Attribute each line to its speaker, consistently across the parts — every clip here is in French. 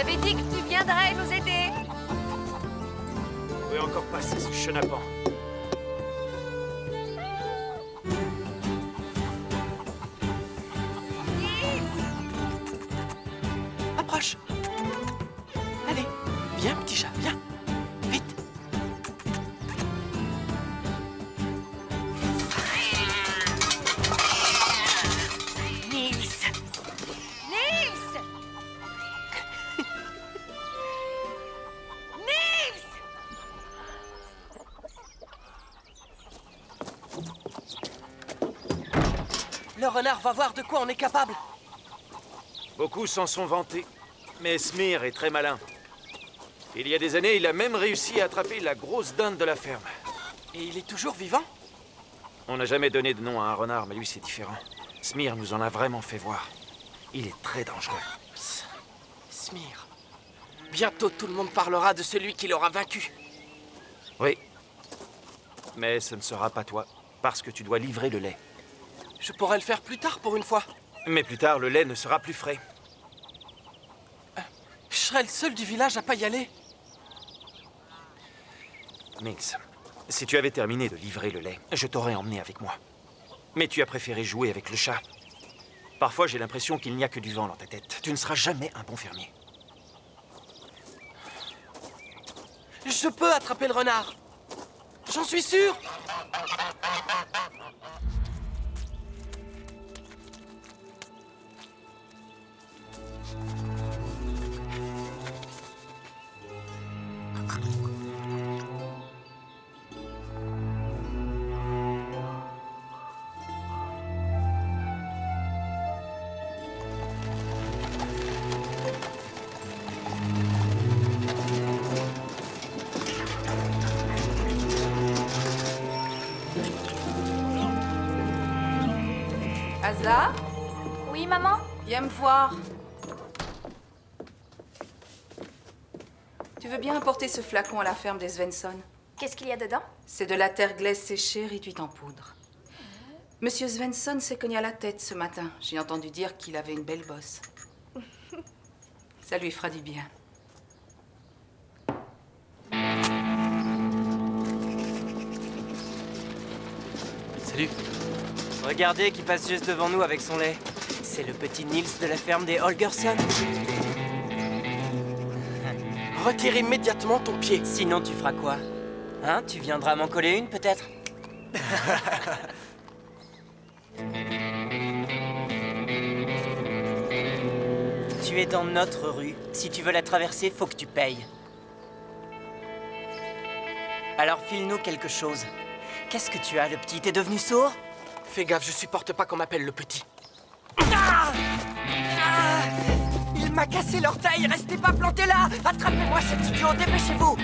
Speaker 1: t'avais dit que tu viendrais nous aider.
Speaker 2: Vous pouvez encore passer ce chenapan.
Speaker 3: Approche. Allez, viens, petit chat, viens. Vite.
Speaker 1: Nils! Nils! Nils!
Speaker 3: Le renard va voir de quoi on est capable.
Speaker 2: Beaucoup s'en sont vantés, mais Smir est très malin. Il y a des années, il a même réussi à attraper la grosse dinde de la ferme.
Speaker 3: Et il est toujours vivant?
Speaker 2: On n'a jamais donné de nom à un renard, mais lui c'est différent. Smir nous en a vraiment fait voir. Il est très dangereux.
Speaker 3: Smir. Bientôt tout le monde parlera de celui qui l'aura vaincu.
Speaker 2: Oui. Mais ce ne sera pas toi, parce que tu dois livrer le lait.
Speaker 3: Je pourrais le faire plus tard pour une fois.
Speaker 2: Mais plus tard, le lait ne sera plus frais.
Speaker 3: Je serai le seul du village à pas y aller.
Speaker 2: Nils, si tu avais terminé de livrer le lait, je t'aurais emmené avec moi. Mais tu as préféré jouer avec le chat. Parfois, j'ai l'impression qu'il n'y a que du vent dans ta tête. Tu ne seras jamais un bon fermier.
Speaker 3: Je peux attraper le renard. J'en suis sûr.
Speaker 4: Asa,
Speaker 1: Oui, maman?
Speaker 4: viens me voir. Tu veux bien apporter ce flacon à la ferme des Svensson?
Speaker 1: Qu'est-ce qu'il y a dedans?
Speaker 4: C'est de la terre glaise séchée réduite en poudre. Monsieur Svensson s'est cogné à la tête ce matin. J'ai entendu dire qu'il avait une belle bosse. Ça lui fera du bien.
Speaker 5: Salut. Regardez qui passe juste devant nous avec son lait. C'est le petit Nils de la ferme des Holgersson.
Speaker 3: Retire immédiatement ton pied.
Speaker 5: Sinon, tu feras quoi? Hein? Tu viendras m'en coller une, peut-être? Tu es dans notre rue. Si tu veux la traverser, faut que tu payes. Alors, file-nous quelque chose. Qu'est-ce que tu as, le petit? T'es devenu sourd?
Speaker 3: Fais gaffe, je supporte pas qu'on m'appelle le petit.
Speaker 5: Il m'a cassé l'orteil, restez pas plantés là! Attrapez-moi cet idiot, dépêchez-vous!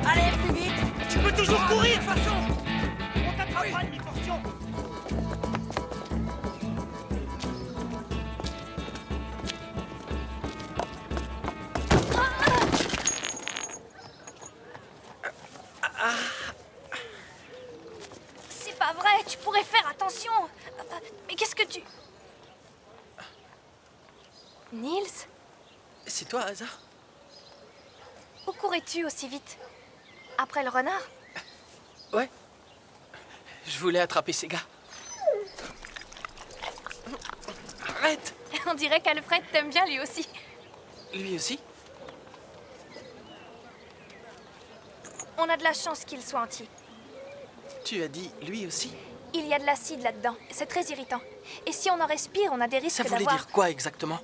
Speaker 5: Allez, plus vite!
Speaker 2: Tu peux toujours courir, de toute façon! On t'attrapera une demi-portion!
Speaker 1: C'est pas vrai, tu pourrais faire attention. Mais qu'est-ce que tu... Nils,
Speaker 3: C'est toi, Asa?
Speaker 1: où courais-tu aussi vite? Après le renard?
Speaker 3: Ouais. Je voulais attraper ces gars. Arrête!
Speaker 1: On dirait qu'Alfred t'aime bien lui aussi.
Speaker 3: Lui aussi?
Speaker 1: On a de la chance qu'il soit entier.
Speaker 3: Tu as dit lui aussi?
Speaker 1: Il y a de l'acide là-dedans. C'est très irritant. Et si on en respire, on a des risques
Speaker 3: Ça voulait
Speaker 1: d'avoir...
Speaker 3: dire quoi exactement?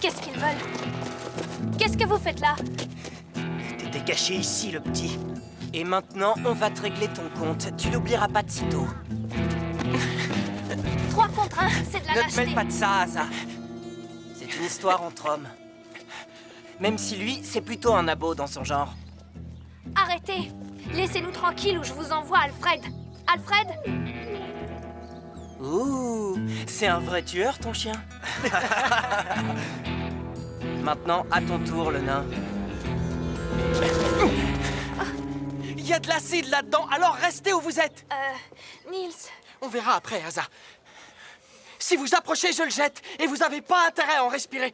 Speaker 1: Qu'est-ce qu'ils veulent? Qu'est-ce que vous faites là?
Speaker 5: T'étais caché ici, le petit. Et maintenant, on va te régler ton compte. Tu l'oublieras pas de sitôt.
Speaker 1: 3 contre 1, c'est de la
Speaker 5: Ne te
Speaker 1: lâcheté.
Speaker 5: mêle pas de ça, Asa. C'est une histoire entre hommes. Même si lui, c'est plutôt un abo dans son genre.
Speaker 1: Arrêtez! Laissez-nous tranquilles ou je vous envoie Alfred. Alfred?
Speaker 5: Ouh, c'est un vrai tueur, ton chien. Maintenant, à ton tour, le nain.
Speaker 3: Il y a de l'acide là-dedans, alors restez où vous êtes!
Speaker 1: Nils,
Speaker 3: On verra après, Asa. Si vous approchez, je le jette. Et vous n'avez pas intérêt à en respirer.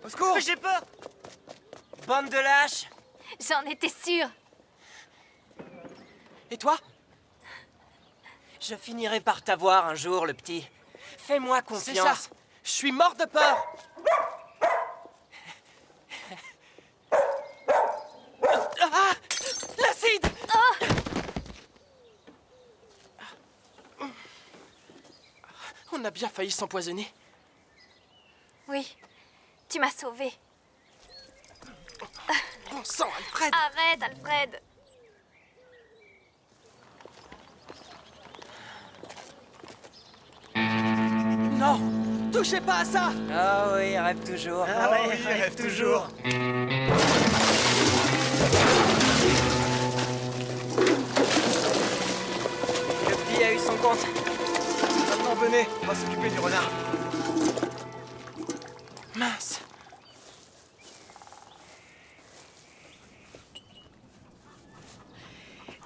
Speaker 5: Au secours! J'ai peur! Bande de lâches!
Speaker 1: J'en étais sûre.
Speaker 3: Et toi?
Speaker 5: Je finirai par t'avoir un jour, le petit. Fais-moi
Speaker 3: C'est
Speaker 5: confiance.
Speaker 3: ça. Je suis mort de peur. Ah! L'acide! On a bien failli s'empoisonner.
Speaker 1: Oui, tu m'as sauvée.
Speaker 3: Bon sang, Alfred!
Speaker 1: Arrête, Alfred.
Speaker 3: Non! Touchez pas à ça!
Speaker 5: Ah oui, rêve toujours.
Speaker 6: Ah oui, rêve toujours.
Speaker 5: Le petit a eu son compte.
Speaker 6: Maintenant, venez, on va s'occuper du renard.
Speaker 3: Mince!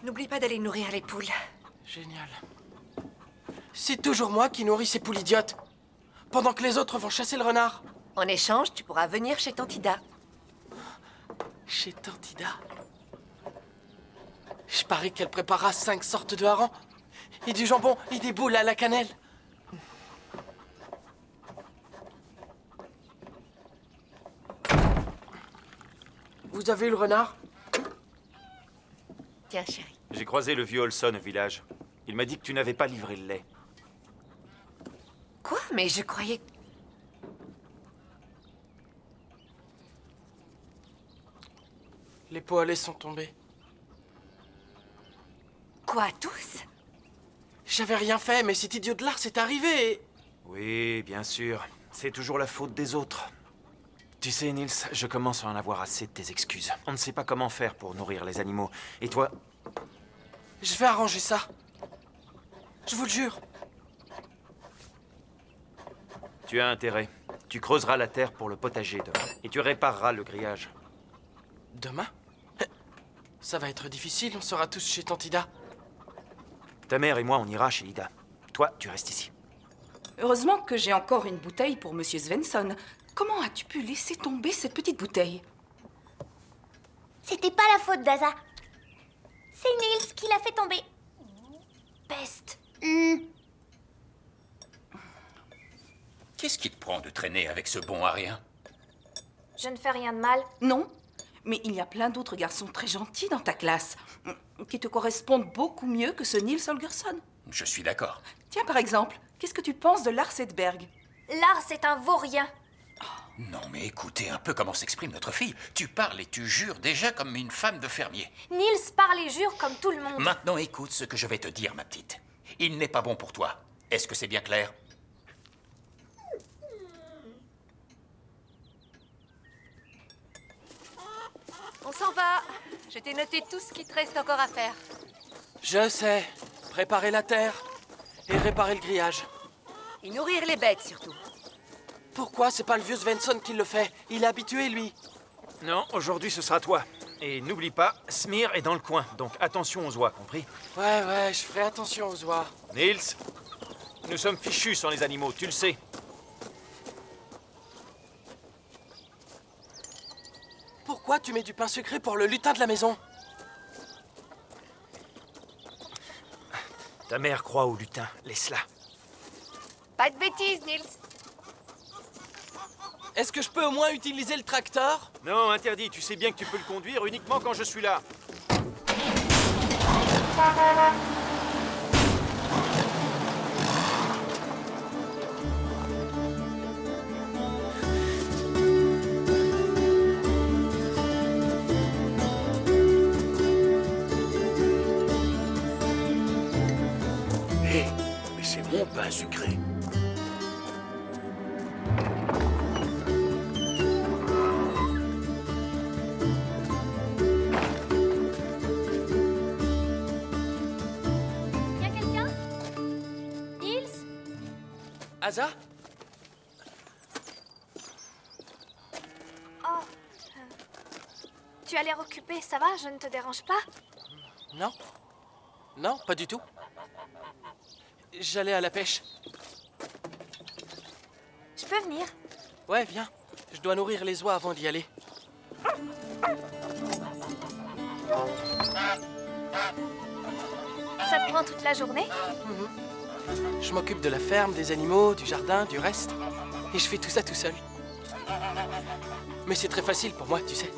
Speaker 7: N'oublie pas d'aller nourrir les poules.
Speaker 3: Génial. C'est toujours moi qui nourris ces poules idiotes. Pendant que les autres vont chasser le renard.
Speaker 7: En échange, tu pourras venir chez Tantida.
Speaker 3: Chez Tantida. Je parie qu'elle préparera 5 sortes de harengs. Et du jambon et des boules à la cannelle. Vous avez eu le renard?
Speaker 7: Tiens, chérie.
Speaker 2: J'ai croisé le vieux Olson au village. Il m'a dit que tu n'avais pas livré le lait.
Speaker 7: Quoi? Mais je croyais...
Speaker 3: Les pots à lait sont tombés.
Speaker 7: Quoi, tous?
Speaker 3: J'avais rien fait, mais cet idiot de Lars est arrivé et...
Speaker 2: Oui, bien sûr. C'est toujours la faute des autres. Tu sais, Niels, je commence à en avoir assez de tes excuses. On ne sait pas comment faire pour nourrir les animaux. Et toi,
Speaker 3: Je vais arranger ça. Je vous le jure.
Speaker 2: tu as intérêt. Tu creuseras la terre pour le potager demain. Et tu répareras le grillage.
Speaker 3: Demain? Ça va être difficile, on sera tous chez Tantida.
Speaker 2: Ta mère et moi, on ira chez Ida. Toi, tu restes ici.
Speaker 4: Heureusement que j'ai encore une bouteille pour Monsieur Svensson. Comment as-tu pu laisser tomber cette petite bouteille?
Speaker 1: C'était pas la faute d'Aza. C'est Niels qui l'a fait tomber. Peste.
Speaker 8: Qu'est-ce qui te prend de traîner avec ce bon à rien?
Speaker 1: Je ne fais rien de mal.
Speaker 4: Non, mais il y a plein d'autres garçons très gentils dans ta classe, qui te correspondent beaucoup mieux que ce Niels Holgersson.
Speaker 8: Je suis d'accord.
Speaker 4: Tiens, par exemple, qu'est-ce que tu penses de Lars Edberg?
Speaker 1: Lars est un vaurien.
Speaker 8: Non, mais écoutez un peu comment s'exprime notre fille. Tu parles et tu jures déjà comme une femme de fermier.
Speaker 1: Niels parle et jure comme tout le monde.
Speaker 8: Maintenant, écoute ce que je vais te dire, ma petite. Il n'est pas bon pour toi. Est-ce que c'est bien clair?
Speaker 7: On s'en va. Je t'ai noté tout ce qui te reste encore à faire.
Speaker 3: Je sais. Préparer la terre et réparer le grillage.
Speaker 7: Et nourrir les bêtes, surtout.
Speaker 3: Pourquoi c'est pas le vieux Svensson qui le fait? Il est habitué, lui.
Speaker 2: Non, aujourd'hui, ce sera toi. Et n'oublie pas, Smir est dans le coin. Donc attention aux oies, compris?
Speaker 3: Ouais, je ferai attention aux oies.
Speaker 2: Niels, nous sommes fichus sans les animaux, tu le sais.
Speaker 3: Pourquoi tu mets du pain sucré pour le lutin de la maison?
Speaker 2: Ta mère croit au lutin, laisse-la.
Speaker 7: Pas de bêtises, Niels.
Speaker 3: Est-ce que je peux au moins utiliser le tracteur?
Speaker 2: Non, interdit, tu sais bien que tu peux le conduire uniquement quand je suis là.
Speaker 6: Hé, mais c'est mon pain sucré.
Speaker 1: Y a quelqu'un? Niels?
Speaker 3: Asa?
Speaker 1: Tu as l'air occupé, ça va? Je ne te dérange pas?
Speaker 3: Non. Non, pas du tout. j'allais à la pêche.
Speaker 1: Je peux venir?
Speaker 3: Ouais, viens. Je dois nourrir les oies avant d'y aller.
Speaker 1: Ça te prend toute la journée?
Speaker 3: Je m'occupe de la ferme, des animaux, du jardin, du reste. Et je fais tout ça tout seul. Mais c'est très facile pour moi, tu sais.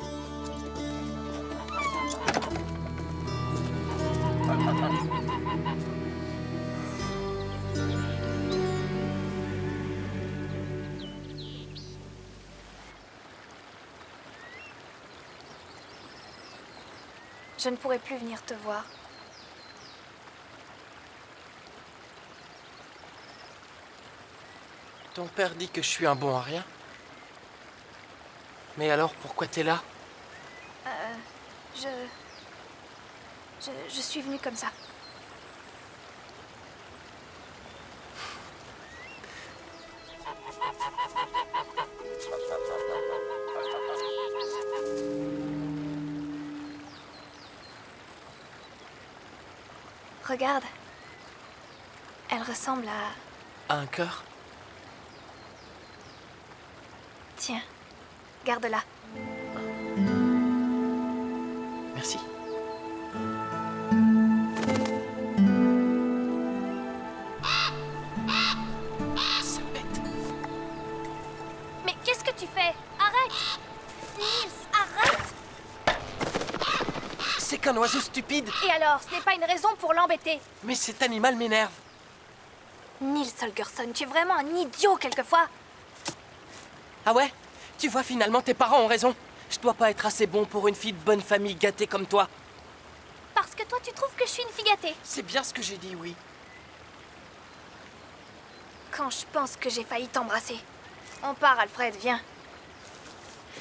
Speaker 1: Je ne pourrai plus venir te voir.
Speaker 3: Ton père dit que je suis un bon à rien. Mais alors, pourquoi t'es là?
Speaker 1: Je suis venue comme ça. Regarde. Elle ressemble à...
Speaker 3: À un cœur?
Speaker 1: Tiens, garde-la.
Speaker 3: Merci. Ça bête.
Speaker 1: Mais qu'est-ce que tu fais? Arrête! Nils, arrête!
Speaker 3: C'est qu'un oiseau stupide.
Speaker 1: Et alors, ce n'est pas une raison pour l'embêter.
Speaker 3: Mais cet animal m'énerve.
Speaker 1: Nils Holgersson, tu es vraiment un idiot quelquefois.
Speaker 3: Ah ouais? Tu vois, finalement, tes parents ont raison. Je dois pas être assez bon pour une fille de bonne famille gâtée comme toi.
Speaker 1: Parce que toi, tu trouves que je suis une fille gâtée.
Speaker 3: C'est bien ce que j'ai dit, oui.
Speaker 1: Quand je pense que j'ai failli t'embrasser. On part, Alfred, viens.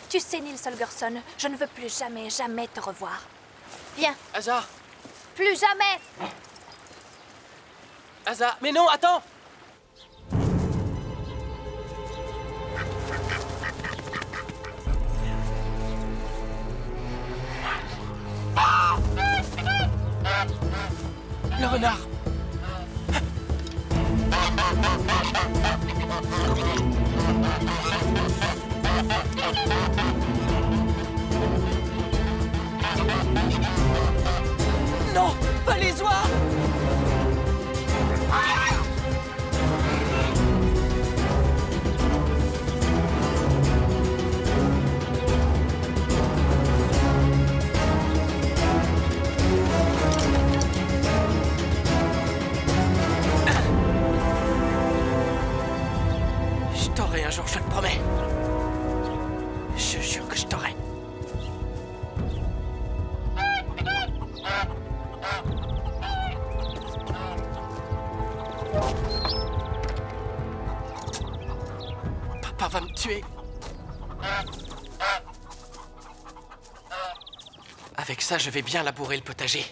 Speaker 1: Tu sais, Nils Holgersson, je ne veux plus jamais, jamais te revoir. Viens,
Speaker 3: Asa!
Speaker 1: plus jamais!
Speaker 3: Asa! Mais non, attends! Le renard! Non! Pas les oies! Je t'aurai un jour, je te le promets. Je jure que je t'aurai. Papa va me tuer. Avec ça, je vais bien labourer le potager.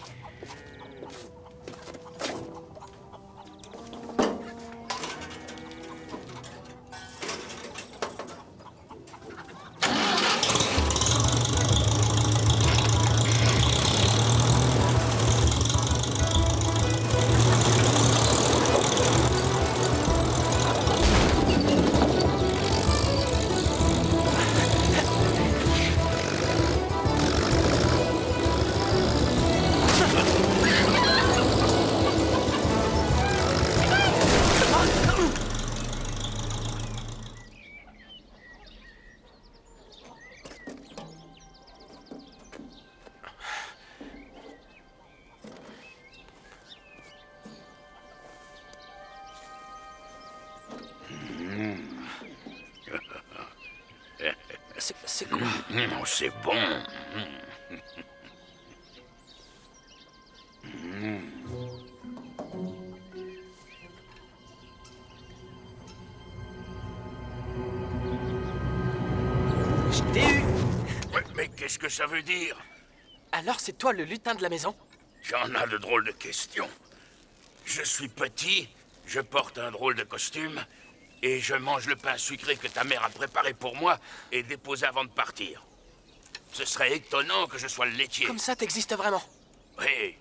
Speaker 3: C'est quoi?
Speaker 6: C'est bon.
Speaker 3: Je t'ai eu!
Speaker 6: Mais qu'est-ce que ça veut dire?
Speaker 3: Alors c'est toi le lutin de la maison?
Speaker 6: J'en ai de drôles de questions. Je suis petit, je porte un drôle de costume, et je mange le pain sucré que ta mère a préparé pour moi et déposé avant de partir. Ce serait étonnant que je sois le laitier.
Speaker 3: Comme ça, t'existes vraiment?
Speaker 6: Oui.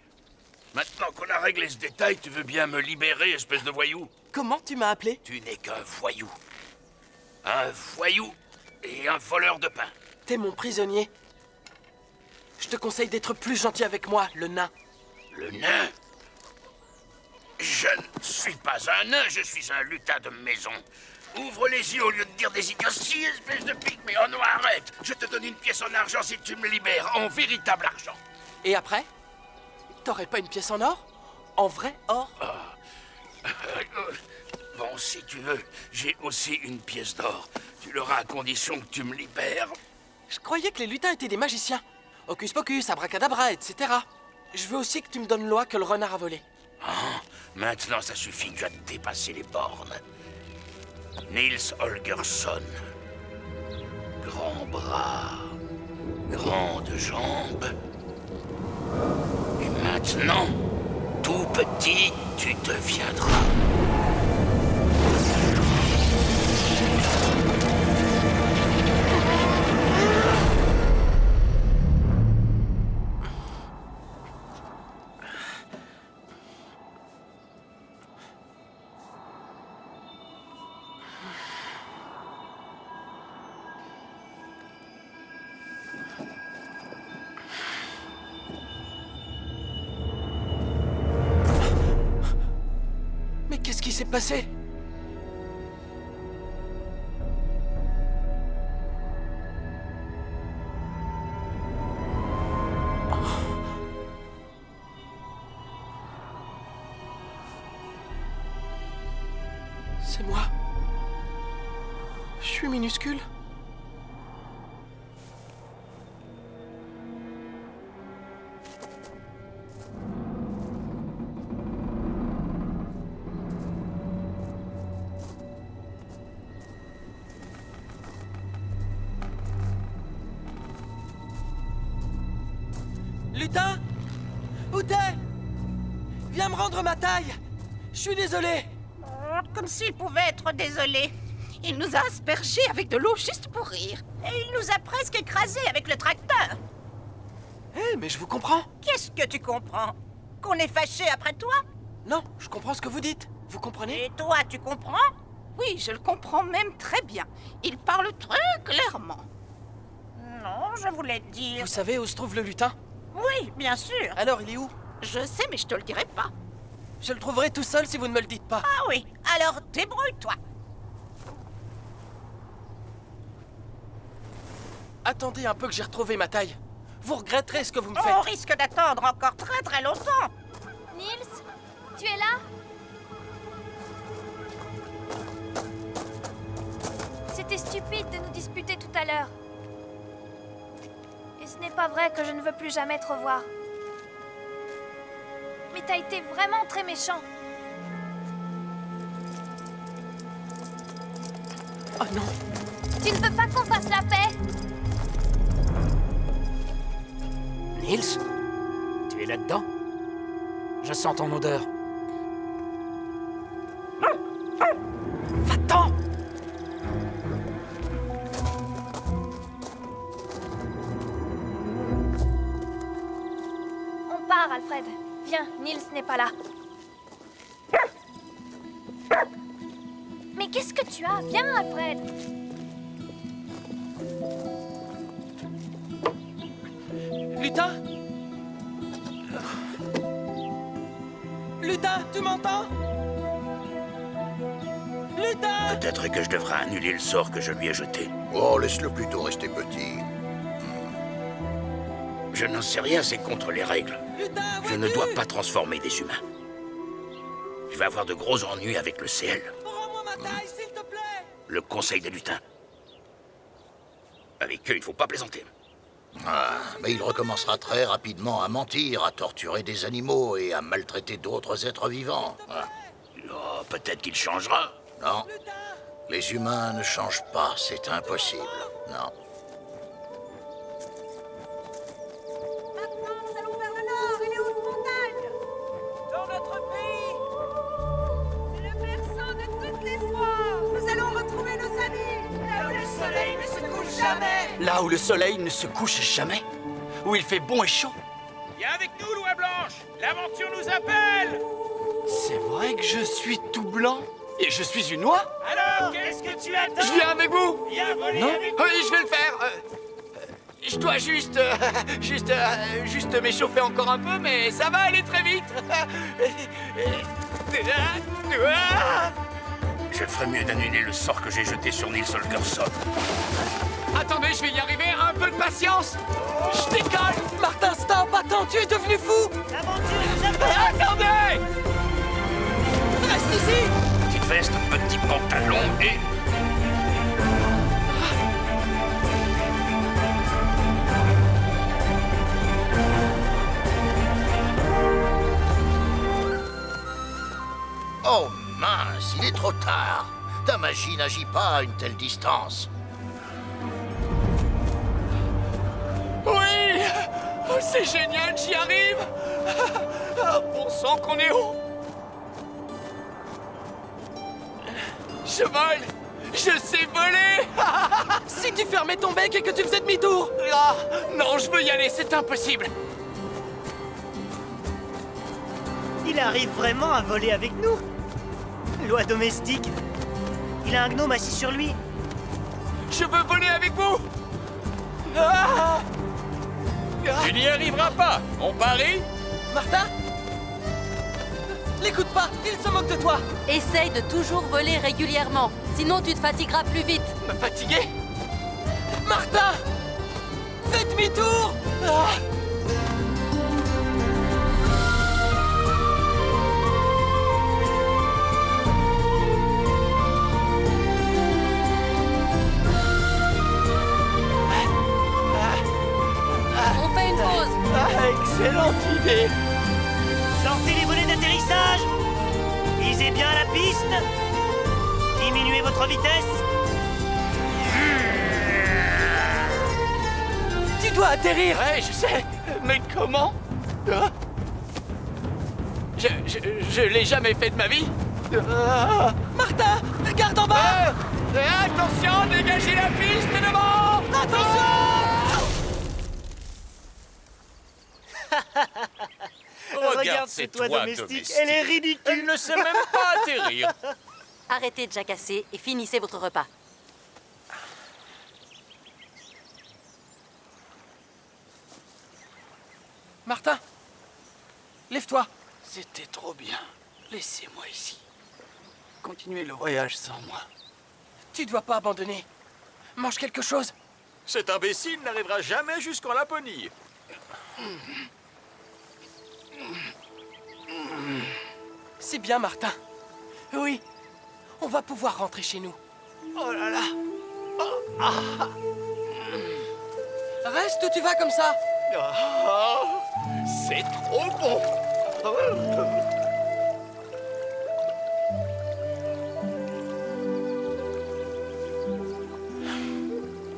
Speaker 6: Maintenant qu'on a réglé ce détail, tu veux bien me libérer, espèce de voyou?
Speaker 3: Comment tu m'as appelé?
Speaker 6: Tu n'es qu'un voyou. Un voyou et un voleur de pain.
Speaker 3: T'es mon prisonnier. Je te conseille d'être plus gentil avec moi, le nain.
Speaker 6: Le nain? Je ne suis pas un nain, je suis un lutin de maison. Ouvre les yeux au lieu de dire des idioties, espèce de pygmée. Oh non, arrête! Je te donne une pièce en argent si tu me libères, en véritable argent.
Speaker 3: Et après? T'aurais pas une pièce en or? En vrai or?
Speaker 6: Bon, si tu veux, j'ai aussi une pièce d'or. Tu l'auras à condition que tu me libères.
Speaker 3: Je croyais que les lutins étaient des magiciens. Hocus pocus, abracadabra, etc. Je veux aussi que tu me donnes l'oie que le renard a volé.
Speaker 6: Ah, maintenant, ça suffit, tu as dépassé les bornes. Niels Holgersson. Grand bras, grandes jambes. Et maintenant, tout petit, tu deviendras.
Speaker 3: Mais qu'est-ce qui s'est passé? C'est moi. Je suis minuscule. Lutin? Où t'es? Viens me rendre ma taille. Je suis désolé.
Speaker 9: Oh, comme s'il pouvait être désolé. Il nous a aspergés avec de l'eau juste pour rire. Et il nous a presque écrasés avec le tracteur.
Speaker 3: Eh, mais je vous comprends.
Speaker 9: Qu'est-ce que tu comprends? Qu'on est fâché après toi?
Speaker 3: Non, je comprends ce que vous dites. Vous comprenez?
Speaker 9: Et toi, tu comprends?
Speaker 4: Oui, je le comprends même très bien. Il parle très clairement.
Speaker 9: Non, je voulais te dire...
Speaker 3: Vous savez où se trouve le lutin?
Speaker 9: Oui, bien sûr.
Speaker 3: Alors, il est où?
Speaker 4: Je sais, mais je te le dirai pas.
Speaker 3: Je le trouverai tout seul si vous ne me le dites pas.
Speaker 9: Ah oui, alors débrouille-toi.
Speaker 3: Attendez un peu que j'ai retrouvé ma taille. Vous regretterez ce que vous me
Speaker 9: On
Speaker 3: faites.
Speaker 9: risque d'attendre encore très très longtemps.
Speaker 1: Niels, tu es là? C'était stupide de nous disputer tout à l'heure. Et ce n'est pas vrai que je ne veux plus jamais te revoir. Mais t'as été vraiment très méchant.
Speaker 3: Oh non.
Speaker 1: Tu ne veux pas qu'on fasse la paix?
Speaker 5: Niels, tu es là-dedans? Je sens ton odeur. Va-t'en!
Speaker 1: On part, Alfred. Viens, Niels n'est pas là. Mais qu'est-ce que tu as? Viens, Alfred.
Speaker 3: Lutin? Lutin, tu m'entends? Lutin!
Speaker 6: Peut-être que je devrais annuler le sort que je lui ai jeté.
Speaker 10: Oh, laisse-le plutôt rester petit.
Speaker 6: Je n'en sais rien, c'est contre les règles.
Speaker 3: Lutin,
Speaker 6: Je ne dois pas transformer des humains. Je vais avoir de gros ennuis avec le CL,
Speaker 3: Rends-moi ma taille, s'il te plaît!
Speaker 6: le conseil des lutins. Avec eux, il faut pas plaisanter.
Speaker 10: Ah, mais il recommencera très rapidement à mentir, à torturer des animaux et à maltraiter d'autres êtres vivants. Ah,
Speaker 6: Oh, peut-être qu'il changera.
Speaker 10: non, les humains ne changent pas, c'est impossible. Non.
Speaker 9: Maintenant, nous allons vers le nord et les hautes montagnes.
Speaker 3: Dans notre pays!
Speaker 9: C'est le berceau de toute l'espoir. Nous allons retrouver nos amis. Là où le soleil ne se couche jamais.
Speaker 5: Là où le soleil ne se couche jamais? Où il fait bon et chaud?
Speaker 6: Viens avec nous, Loi Blanche. L'aventure nous appelle.
Speaker 3: C'est vrai que je suis tout blanc et je suis une oie.
Speaker 6: Alors, qu'est-ce que tu attends?
Speaker 3: Je viens avec vous.
Speaker 6: Viens voler
Speaker 3: Non?
Speaker 6: avec
Speaker 3: Oui, je vais le faire. Je dois juste m'échauffer encore un peu, mais ça va aller très vite.
Speaker 6: Je ferais mieux d'annuler le sort que j'ai jeté sur Nils Holgersson.
Speaker 3: Attendez, je vais y arriver. Un peu de patience. Je décolle. Martin, stop. Attends, tu es devenu fou. Attendez. Reste ici.
Speaker 6: Petite veste, petit pantalon et...
Speaker 10: Oh mince, il est trop tard. Ta magie n'agit pas à une telle distance.
Speaker 3: Oui. Oh, c'est génial, j'y arrive. Bon sang qu'on est haut. Je vole. Je sais voler. Si tu fermais ton bec et que tu faisais demi-tour. Ah, non, je veux y aller, c'est impossible.
Speaker 11: Il arrive vraiment à voler avec nous. Loi domestique. Il a un gnome assis sur lui.
Speaker 3: Je veux voler avec vous. Ah.
Speaker 8: Tu n'y arriveras pas, on parie?
Speaker 3: Martin? L'écoute pas, il se moque de toi.
Speaker 7: Essaye de toujours voler régulièrement, sinon tu te fatigueras plus vite.
Speaker 3: Me fatiguer? Martin! Fais demi-tour! Ah.
Speaker 7: On fait une pause.
Speaker 3: Excellente idée!
Speaker 11: Sortez les volets d'atterrissage. Visez bien la piste. Diminuez votre vitesse.
Speaker 3: Tu dois atterrir! Ouais, je sais. Mais comment? Hein? Je l'ai jamais fait de ma vie. Martin, regarde en bas! Attention, dégagez la piste devant! Attention!
Speaker 11: Regarde ce toit domestique, elle est ridicule.
Speaker 8: Elle ne sait même pas atterrir.
Speaker 7: Arrêtez de jacasser et finissez votre repas.
Speaker 3: Martin, lève-toi. C'était trop bien. Laissez-moi ici. Continuez le voyage sans moi. Tu dois pas abandonner. Mange quelque chose.
Speaker 8: Cet imbécile n'arrivera jamais jusqu'en Laponie.
Speaker 3: C'est bien, Martin. Oui, on va pouvoir rentrer chez nous. Oh là là. Oh, ah. Reste où tu vas comme ça. Oh, c'est trop bon.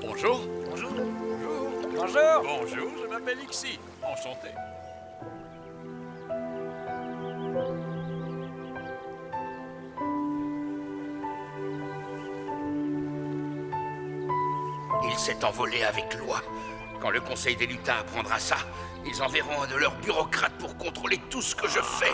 Speaker 8: Bonjour.
Speaker 11: Bonjour.
Speaker 8: Bonjour. Bonjour, je m'appelle Ixi. Enchanté.
Speaker 6: Il s'est envolé avec loi. Quand le Conseil des lutins apprendra ça, ils enverront un de leurs bureaucrates pour contrôler tout ce que je fais.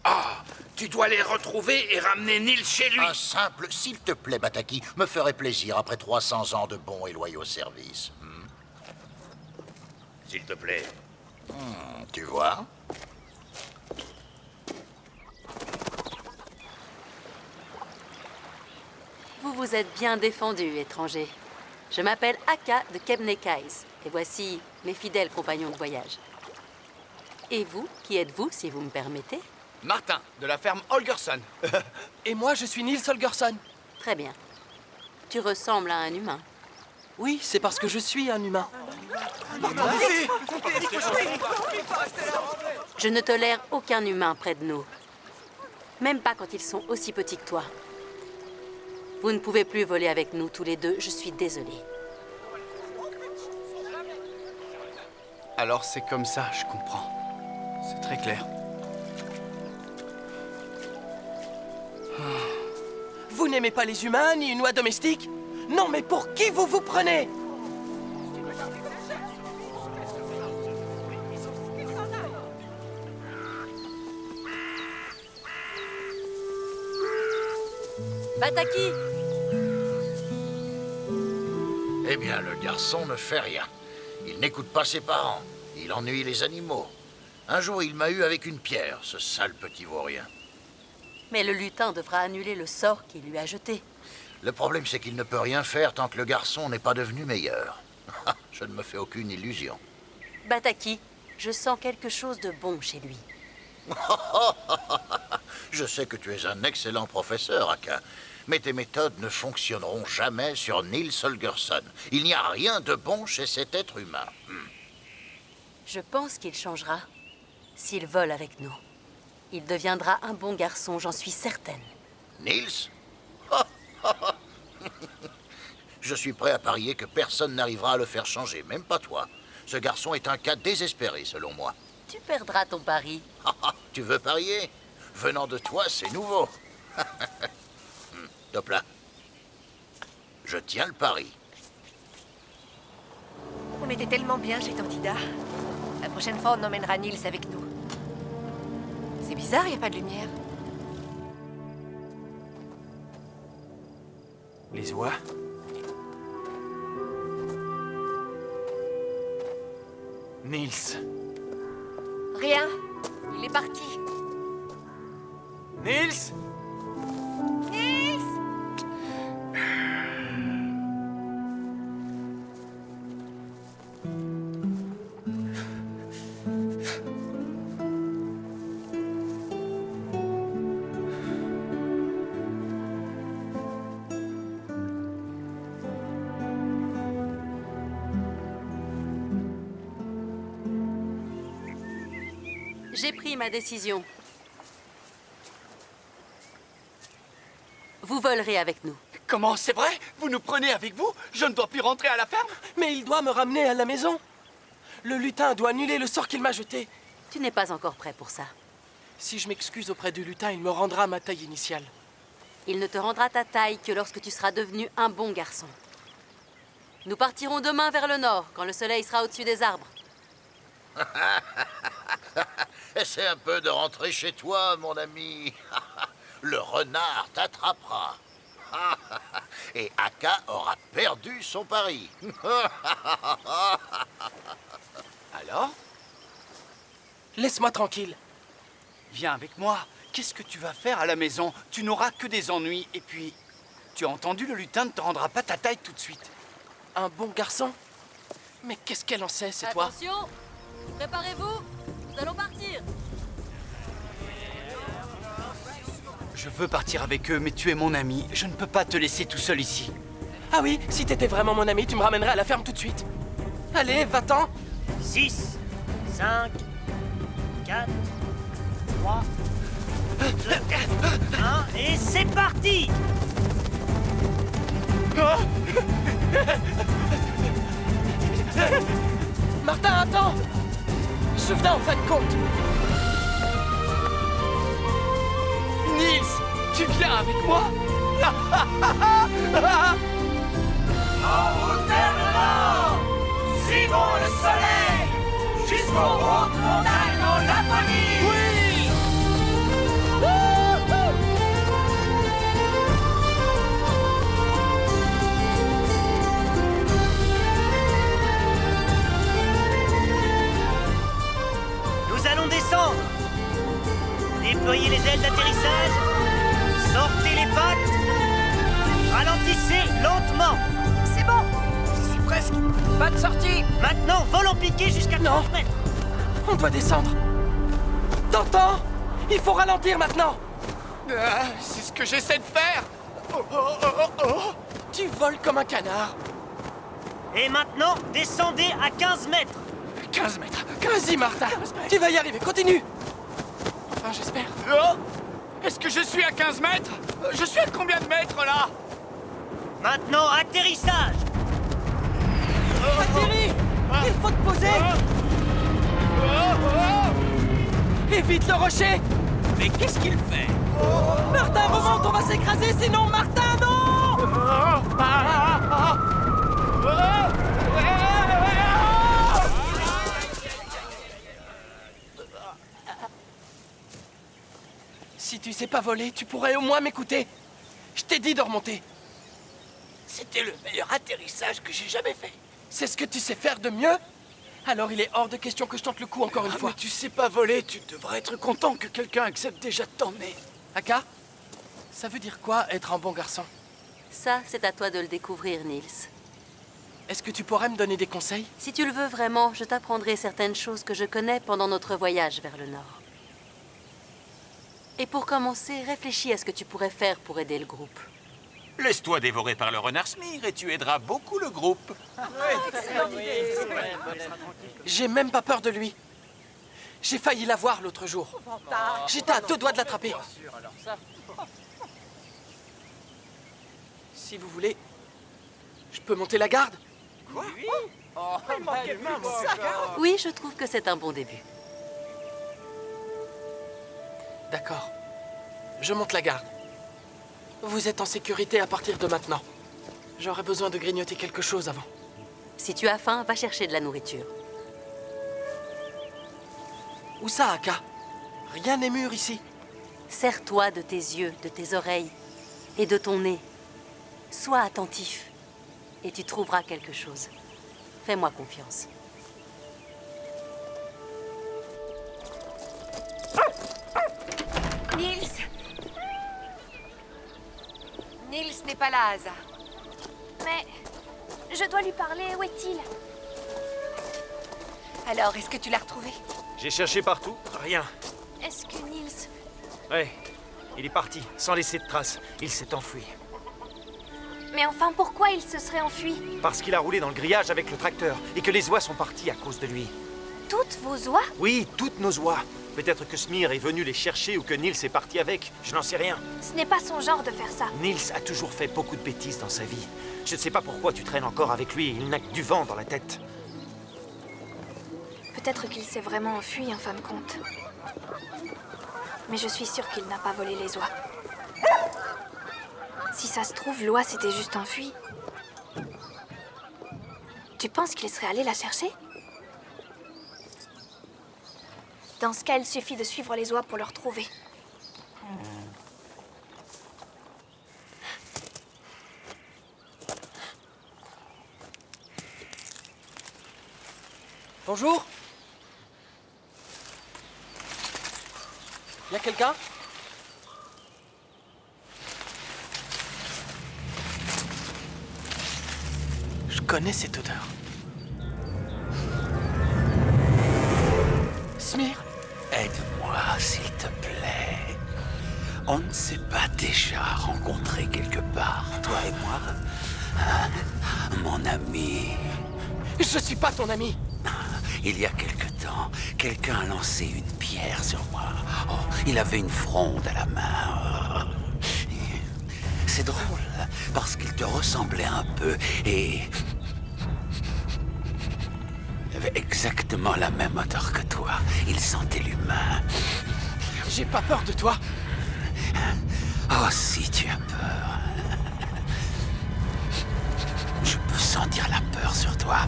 Speaker 6: Ah, tu dois les retrouver et ramener Nils chez lui.
Speaker 10: Un simple, s'il te plaît, Bataki, me ferait plaisir après 300 ans de bons et loyaux services.
Speaker 6: S'il te plaît.
Speaker 10: Tu vois?
Speaker 7: Vous vous êtes bien défendu, étranger. Je m'appelle Aka de Kebnekaise, et voici mes fidèles compagnons de voyage. Et vous, qui êtes-vous, si vous me permettez?
Speaker 3: Martin, de la ferme Holgersson. Et moi, je suis Nils Holgersson.
Speaker 7: Très bien. Tu ressembles à un humain.
Speaker 3: Oui, c'est parce que je suis un humain.
Speaker 7: Je ne tolère aucun humain près de nous. Même pas quand ils sont aussi petits que toi. Vous ne pouvez plus voler avec nous tous les deux, je suis désolée.
Speaker 3: Alors c'est comme ça, je comprends. C'est très clair. Vous n'aimez pas les humains, ni une oie domestique? Non, mais pour qui vous vous prenez?
Speaker 7: Bataki!
Speaker 10: Eh bien, le garçon ne fait rien. Il n'écoute pas ses parents. Il ennuie les animaux. Un jour, il m'a eu avec une pierre, ce sale petit vaurien.
Speaker 7: Mais le lutin devra annuler le sort qu'il lui a jeté.
Speaker 10: Le problème, c'est qu'il ne peut rien faire tant que le garçon n'est pas devenu meilleur. Je ne me fais aucune illusion.
Speaker 7: Bataki, je sens quelque chose de bon chez lui.
Speaker 10: Je sais que tu es un excellent professeur, Akka. Mais tes méthodes ne fonctionneront jamais sur Nils Holgersson. Il n'y a rien de bon chez cet être humain.
Speaker 7: Je pense qu'il changera s'il vole avec nous. Il deviendra un bon garçon, j'en suis certaine.
Speaker 10: Nils? Je suis prêt à parier que personne n'arrivera à le faire changer, même pas toi. Ce garçon est un cas désespéré, selon moi.
Speaker 7: Tu perdras ton pari.
Speaker 10: Tu veux parier? Venant de toi, c'est nouveau. Top là. Je tiens le pari.
Speaker 5: On était tellement bien chez Tantida. La prochaine fois, on emmènera Nils avec nous. C'est bizarre, il n'y a pas de lumière.
Speaker 2: Les oies? Nils.
Speaker 5: Rien. Il est parti.
Speaker 2: Nils?
Speaker 5: Nils!
Speaker 7: J'ai pris ma décision. Vous volerez avec nous.
Speaker 3: Comment, c'est vrai? Vous nous prenez avec vous? Je ne dois plus rentrer à la ferme? Mais il doit me ramener à la maison. Le lutin doit annuler le sort qu'il m'a jeté.
Speaker 7: Tu n'es pas encore prêt pour ça.
Speaker 3: Si je m'excuse auprès du lutin, il me rendra ma taille initiale.
Speaker 7: Il ne te rendra ta taille que lorsque tu seras devenu un bon garçon. Nous partirons demain vers le nord, quand le soleil sera au-dessus des arbres.
Speaker 10: Essaie un peu de rentrer chez toi, mon ami. Le renard t'attrapera. Et Akka aura perdu son pari.
Speaker 3: Alors? Laisse-moi tranquille. Viens avec moi. Qu'est-ce que tu vas faire à la maison? Tu n'auras que des ennuis. Et puis, tu as entendu, le lutin ne te rendra pas ta taille tout de suite. Un bon garçon? Mais qu'est-ce qu'elle en sait, c'est toi?
Speaker 7: Attention! Préparez-vous, nous allons partir.
Speaker 3: Je veux partir avec eux, mais tu es mon ami. Je ne peux pas te laisser tout seul ici. Ah oui, si t'étais vraiment mon ami, tu me ramènerais à la ferme tout de suite. Allez, va-t'en.
Speaker 11: 6, 5, 4, 3, 2, 1, et c'est parti!
Speaker 3: Martin, attends! Je venais en fin de compte. Nils, tu viens avec moi?
Speaker 12: En route vers le nord, suivons le soleil jusqu'aux hautes montagnes en Laponie.
Speaker 3: Oui!
Speaker 11: Nous allons descendre. Déployez les ailes d'atterrissage. Sortez les pattes. Ralentissez lentement. C'est bon.
Speaker 3: J'y suis presque. Pas de sortie.
Speaker 11: Maintenant, vol en piqué jusqu'à 30 mètres.
Speaker 3: On doit descendre. T'entends? Il faut ralentir maintenant. C'est ce que j'essaie de faire. Tu voles comme un canard.
Speaker 11: Et maintenant, descendez à 15 mètres.
Speaker 3: 15 mètres. Vas-y, Martin. Tu vas y arriver. Continue. Enfin, j'espère. Est-ce que je suis à 15 mètres? Je suis à combien de mètres, là?
Speaker 11: Maintenant, atterrissage.
Speaker 3: Atterris! Il faut te poser. Évite le rocher. Mais qu'est-ce qu'il fait? Martin, remonte, on va s'écraser, sinon... Martin, non! Si tu sais pas voler, tu pourrais au moins m'écouter. Je t'ai dit de remonter.
Speaker 5: C'était le meilleur atterrissage que j'ai jamais fait.
Speaker 3: C'est ce que tu sais faire de mieux? Alors il est hors de question que je tente le coup encore une fois.
Speaker 5: Mais tu sais pas voler, tu devrais être content que quelqu'un accepte déjà de t'emmener.
Speaker 3: Aka, ça veut dire quoi être un bon garçon?
Speaker 7: Ça, c'est à toi de le découvrir, Niels.
Speaker 3: Est-ce que tu pourrais me donner des conseils?
Speaker 7: Si tu le veux vraiment, je t'apprendrai certaines choses que je connais pendant notre voyage vers le nord. Et pour commencer, réfléchis à ce que tu pourrais faire pour aider le groupe.
Speaker 8: Laisse-toi dévorer par le renard Smir et tu aideras beaucoup le groupe.
Speaker 3: J'ai même pas peur de lui. J'ai failli l'avoir l'autre jour. J'étais à 2 doigts de l'attraper. Si vous voulez, je peux monter la garde?
Speaker 7: Oui, je trouve que c'est un bon début.
Speaker 3: D'accord. Je monte la garde. Vous êtes en sécurité à partir de maintenant. J'aurais besoin de grignoter quelque chose avant.
Speaker 7: Si tu as faim, va chercher de la nourriture.
Speaker 3: Où ça, Aka? Rien n'est mûr ici.
Speaker 7: Sers-toi de tes yeux, de tes oreilles et de ton nez. Sois attentif et tu trouveras quelque chose. Fais-moi confiance.
Speaker 13: Niels! Niels n'est pas là, Asa.
Speaker 1: Mais je dois lui parler, où est-il?
Speaker 13: Alors, est-ce que tu l'as retrouvé?
Speaker 2: J'ai cherché partout, rien.
Speaker 1: Est-ce que Niels...
Speaker 2: Ouais, il est parti, sans laisser de traces. Il s'est enfui.
Speaker 1: Mais enfin, pourquoi il se serait enfui?
Speaker 2: Parce qu'il a roulé dans le grillage avec le tracteur, et que les oies sont parties à cause de lui.
Speaker 1: Toutes vos oies?
Speaker 2: Oui, toutes nos oies. Peut-être que Smir est venu les chercher ou que Niels est parti avec. Je n'en sais rien.
Speaker 1: Ce n'est pas son genre de faire ça.
Speaker 2: Niels a toujours fait beaucoup de bêtises dans sa vie. Je ne sais pas pourquoi tu traînes encore avec lui. Il n'a que du vent dans la tête.
Speaker 1: Peut-être qu'il s'est vraiment enfui en fin de compte. Mais je suis sûre qu'il n'a pas volé les oies. Si ça se trouve, l'oie s'était juste enfuie. Tu penses qu'il serait allé la chercher? Dans ce cas, il suffit de suivre les oies pour le retrouver.
Speaker 3: Bonjour. Y a quelqu'un? Je connais cette odeur. Smir?
Speaker 6: Aide-moi, s'il te plaît. On ne s'est pas déjà rencontrés quelque part, toi et moi? Hein? Mon ami.
Speaker 3: Je suis pas ton ami.
Speaker 6: Il y a quelque temps, quelqu'un a lancé une pierre sur moi. Oh, il avait une fronde à la main. C'est drôle, parce qu'il te ressemblait un peu et... il avait exactement la même odeur que toi. Il sentait l'humain.
Speaker 3: J'ai pas peur de toi.
Speaker 6: Oh, si tu as peur. Je peux sentir la peur sur toi.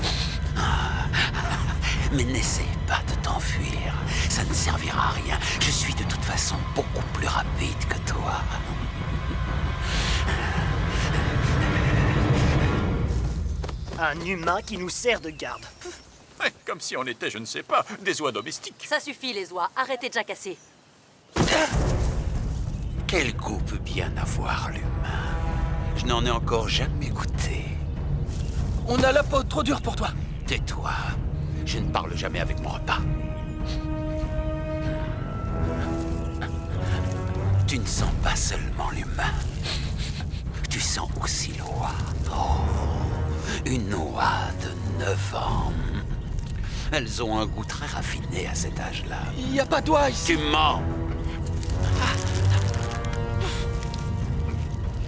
Speaker 6: Mais n'essaie pas de t'enfuir. Ça ne servira à rien. Je suis de toute façon beaucoup plus rapide que toi.
Speaker 11: Un humain qui nous sert de garde.
Speaker 8: Ouais, comme si on était, je ne sais pas, des oies domestiques.
Speaker 7: Ça suffit, les oies. Arrêtez de jacasser.
Speaker 6: Quel goût peut bien avoir l'humain? Je n'en ai encore jamais goûté.
Speaker 3: On a la peau trop dure pour toi.
Speaker 6: Tais-toi. Je ne parle jamais avec mon repas. Tu ne sens pas seulement l'humain. Tu sens aussi l'oie. Oh, une oie de 9 ans. Elles ont un goût très raffiné à cet âge-là.
Speaker 3: Il n'y a pas d'oie ici.
Speaker 6: Tu mens.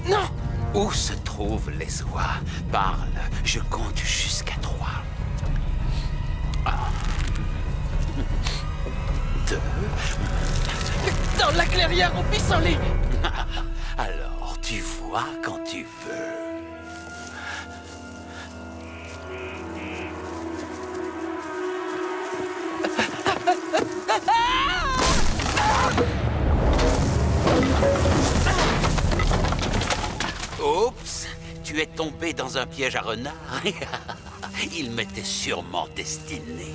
Speaker 3: Non.
Speaker 6: Où se trouvent les oies? Parle, je compte jusqu'à 3. 1, 2...
Speaker 3: Dans la clairière au pissenlit.
Speaker 6: Alors, tu vois quand tu veux. tu es tombé dans un piège à renard. Il m'était sûrement destiné.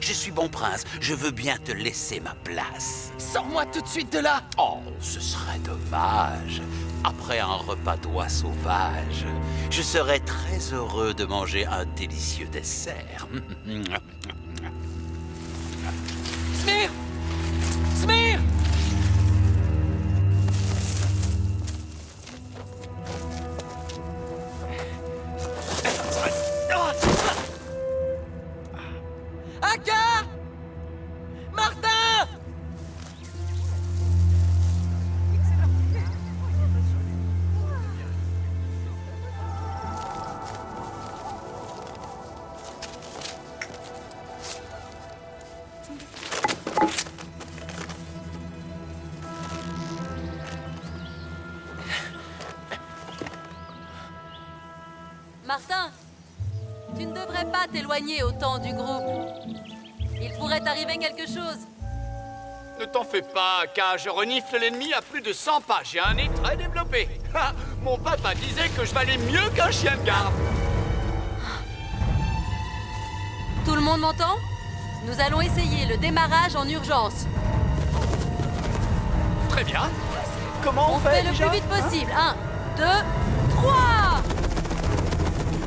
Speaker 6: Je suis bon prince, je veux bien te laisser ma place.
Speaker 3: Sors-moi tout de suite de là!
Speaker 6: Oh, ce serait dommage. Après un repas d'oie sauvage, je serais très heureux de manger un délicieux dessert.
Speaker 3: Smir! Smir! Akka! Martin!
Speaker 7: Martin, tu ne devrais pas t'éloigner autant du groupe. Il pourrait t'arriver quelque chose.
Speaker 3: Ne t'en fais pas, Akka, je renifle l'ennemi à plus de 100 pas. J'ai un nez très développé. Ah, mon papa disait que je valais mieux qu'un chien de garde.
Speaker 7: Tout le monde m'entend? Nous allons essayer le démarrage en urgence.
Speaker 3: Très bien. Comment on
Speaker 7: fait le
Speaker 3: déjà?
Speaker 7: plus vite possible. 1, 2, 3!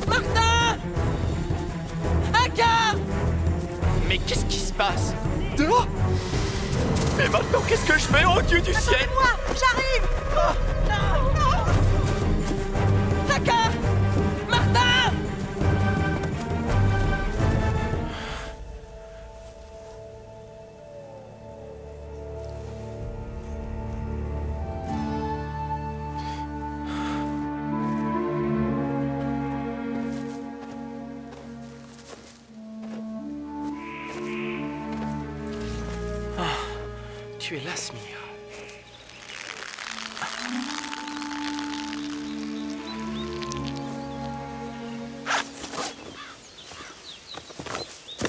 Speaker 3: Martin! Akka! Mais qu'est-ce qui se passe? Dehors? Mais maintenant, qu'est-ce que je fais, oh Dieu du ciel?
Speaker 9: Moi, j'arrive!
Speaker 3: Akka! Martin!
Speaker 2: Tu es là, Smir.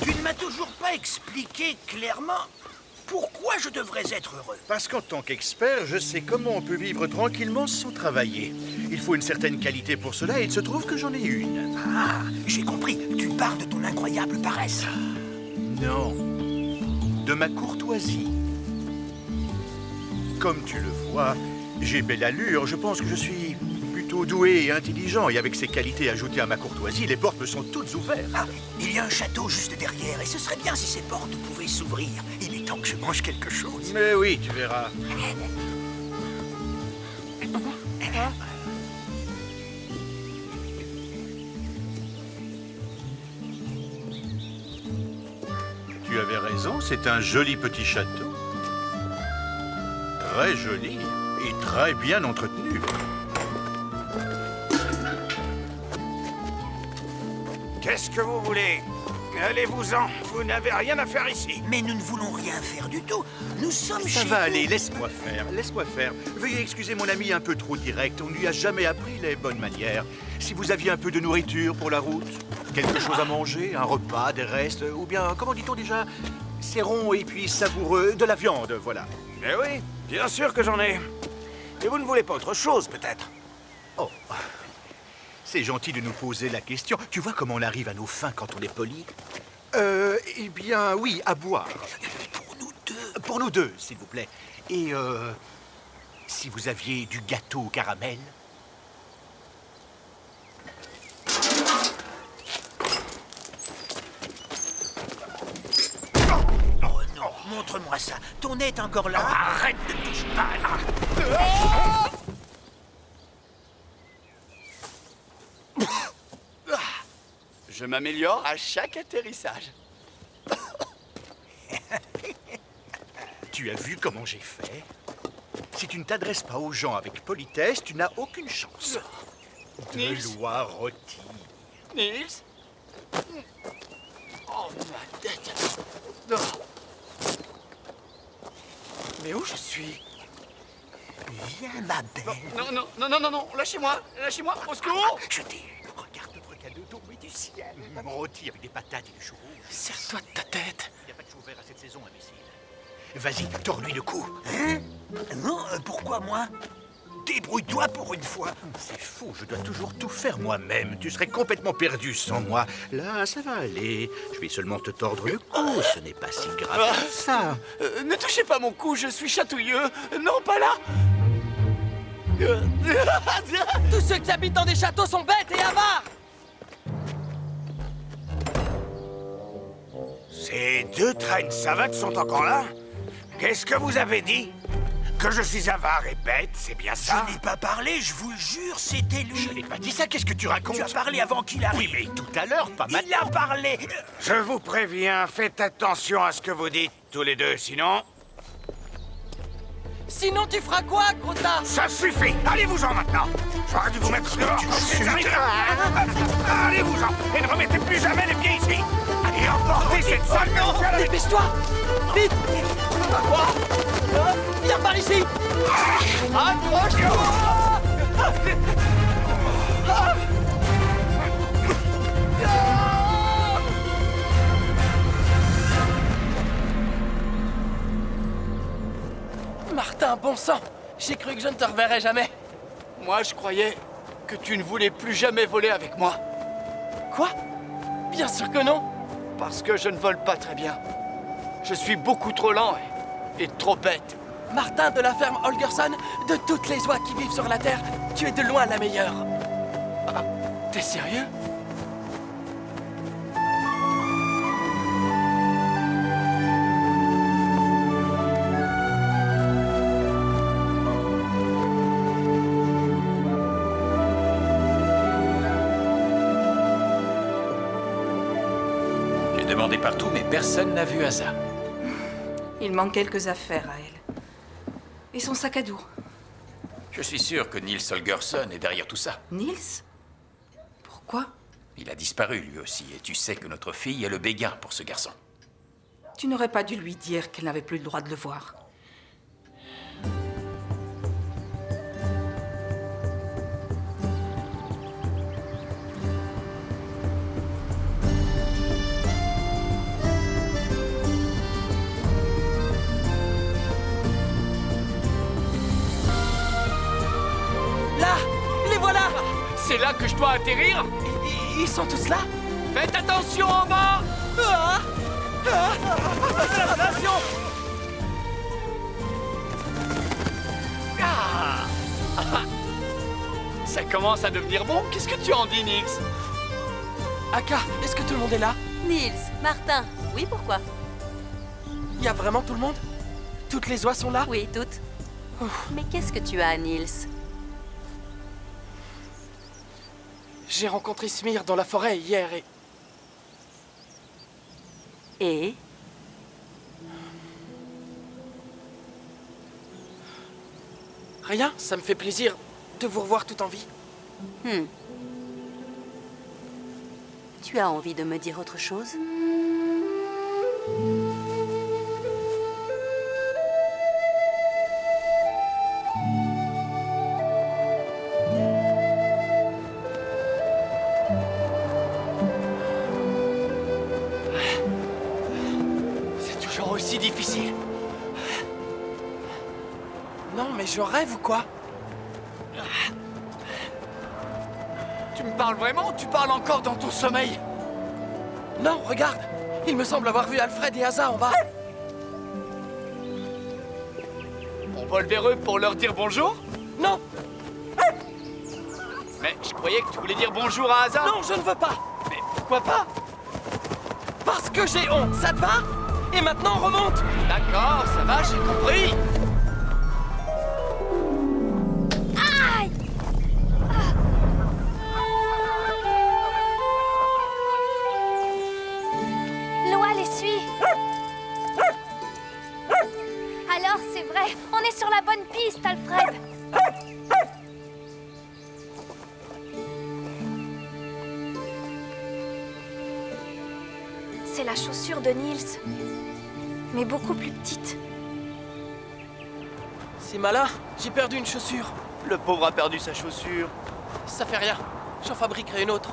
Speaker 10: Tu ne m'as toujours pas expliqué clairement pourquoi je devrais être heureux.
Speaker 14: Parce qu'en tant qu'expert, je sais comment on peut vivre tranquillement sans travailler. Il faut une certaine qualité pour cela et il se trouve que j'en ai une.
Speaker 10: Ah, j'ai compris. Tu parles de ton incroyable paresse.
Speaker 14: Non. De ma courtoisie. Comme tu le vois, j'ai belle allure. Je pense que je suis plutôt doué et intelligent. Et avec ces qualités ajoutées à ma courtoisie, les portes me sont toutes ouvertes.
Speaker 10: Ah, il y a un château juste derrière et ce serait bien si ces portes pouvaient s'ouvrir. Il est temps que je mange quelque chose.
Speaker 14: Mais oui, tu verras. Tu avais raison, c'est un joli petit château. Très joli et très bien entretenu.
Speaker 6: Qu'est-ce que vous voulez? Allez-vous-en, vous n'avez rien à faire ici.
Speaker 10: Mais nous ne voulons rien faire du tout. Nous sommes
Speaker 14: Ça
Speaker 10: chez
Speaker 14: va
Speaker 10: vous.
Speaker 14: aller, laisse-moi faire, laisse-moi faire. Veuillez excuser mon ami un peu trop direct, on ne lui a jamais appris les bonnes manières. Si vous aviez un peu de nourriture pour la route, quelque chose à manger, un repas, des restes, ou bien, comment dit-on déjà, c'est rond et puis savoureux, de la viande, voilà.
Speaker 6: Mais oui, bien sûr que j'en ai. Mais vous ne voulez pas autre chose, peut-être?
Speaker 14: Oh, c'est gentil de nous poser la question. Tu vois comment on arrive à nos fins quand on est poli? Eh bien, oui, à boire.
Speaker 10: Pour nous deux.
Speaker 14: Pour nous deux, s'il vous plaît. Et, si vous aviez du gâteau au caramel?
Speaker 10: Oh non, montre-moi ça. Ton nez est encore là.
Speaker 6: Arrête de toucher pas là.
Speaker 3: Je m'améliore à chaque atterrissage.
Speaker 14: Tu as vu comment j'ai fait? Si tu ne t'adresses pas aux gens avec politesse, tu n'as aucune chance.
Speaker 3: Nils?
Speaker 14: De loi rôtie.
Speaker 3: Nils? Oh, ma tête. Oh. Mais où je suis?
Speaker 10: Viens, ma belle.
Speaker 3: Non, non, non, non, non, non, lâchez-moi, lâchez-moi, au secours!
Speaker 10: Je t'ai... Regarde notre cadeau tombé du ciel.
Speaker 14: Rôti avec des patates et du chou.
Speaker 3: Serre-toi de ta tête.
Speaker 14: Il n'y a pas de chou vert à cette saison, imbécile. Vas-y, tords-lui le cou.
Speaker 10: Hein? Non, pourquoi moi?
Speaker 14: débrouille-toi pour une fois. C'est fou, je dois toujours tout faire moi-même. Tu serais complètement perdu sans moi. Là, ça va aller. Je vais seulement te tordre le cou. Ce n'est pas si grave que ça.
Speaker 3: Ne touchez pas mon cou, je suis chatouilleux. Non, pas là. Tous ceux qui habitent dans des châteaux sont bêtes et avares.
Speaker 6: Ces deux traînes savates sont encore là? Qu'est-ce que vous avez dit? Que je suis avare et bête, c'est bien ça?
Speaker 14: Je n'ai pas parlé, je vous le jure, c'était lui. Je n'ai pas dit ça, qu'est-ce que tu racontes? Tu as parlé avant qu'il arrive. Oui, mais tout à l'heure, pas maintenant.
Speaker 6: Il a parlé. Je vous préviens, faites attention à ce que vous dites, tous les deux, sinon...
Speaker 3: Sinon, tu feras quoi, gros tas?
Speaker 6: Ça suffit. Allez-vous-en maintenant. J'aurais dû vous mettre dehors. Allez-vous-en et ne remettez plus jamais les pieds ici. Et emportez cette sale...
Speaker 3: Non, dépêche-toi. Vite. Viens par ici. Accroche-toi. Martin, bon sang. J'ai cru que je ne te reverrais jamais. Moi, je croyais que tu ne voulais plus jamais voler avec moi. Quoi? Bien sûr que non. Parce que je ne vole pas très bien. Je suis beaucoup trop lent et trop bête. Martin de la ferme Holgersson, de toutes les oies qui vivent sur la Terre, tu es de loin la meilleure. Ah, t'es sérieux?
Speaker 8: J'ai demandé partout, mais personne n'a vu Asa.
Speaker 4: Il manque quelques affaires à elle. Et son sac à dos.
Speaker 8: Je suis sûr que Nils Holgersson est derrière tout ça.
Speaker 4: Nils? Pourquoi?
Speaker 8: Il a disparu lui aussi, et tu sais que notre fille est le béguin pour ce garçon.
Speaker 4: Tu n'aurais pas dû lui dire qu'elle n'avait plus le droit de le voir.
Speaker 3: C'est là que je dois atterrir? Ils sont tous là? Faites attention en bas! Attention! Ça commence à devenir bon. Qu'est-ce que tu en dis, Nils? Aka, est-ce que tout le monde est là?
Speaker 7: Nils, Martin, oui, pourquoi?
Speaker 3: Il y a vraiment tout le monde? Toutes les oies sont là?
Speaker 7: Oui, toutes. Mais qu'est-ce que tu as, Nils?
Speaker 3: J'ai rencontré Smir dans la forêt hier et...
Speaker 7: Et?
Speaker 3: Rien, ça me fait plaisir de vous revoir tout en vie.
Speaker 7: Tu as envie de me dire autre chose?
Speaker 3: Aussi difficile. Non, mais je rêve ou quoi? Tu me parles vraiment ou tu parles encore dans ton sommeil? Non, regarde. Il me semble avoir vu Alfred et Asa en bas. On vole vers eux pour leur dire bonjour? Non. Mais je croyais que tu voulais dire bonjour à Asa. Non, je ne veux pas. Mais pourquoi pas? Parce que j'ai honte, ça te va? Et maintenant, on remonte. D'accord, ça va, j'ai compris.
Speaker 1: Aïe! L'oie les suit. Alors, c'est vrai, on est sur la bonne piste, Alfred. C'est la chaussure de Nils. Mais beaucoup plus petite.
Speaker 3: C'est malin, j'ai perdu une chaussure. Le pauvre a perdu sa chaussure. Ça fait rien, j'en fabriquerai une autre.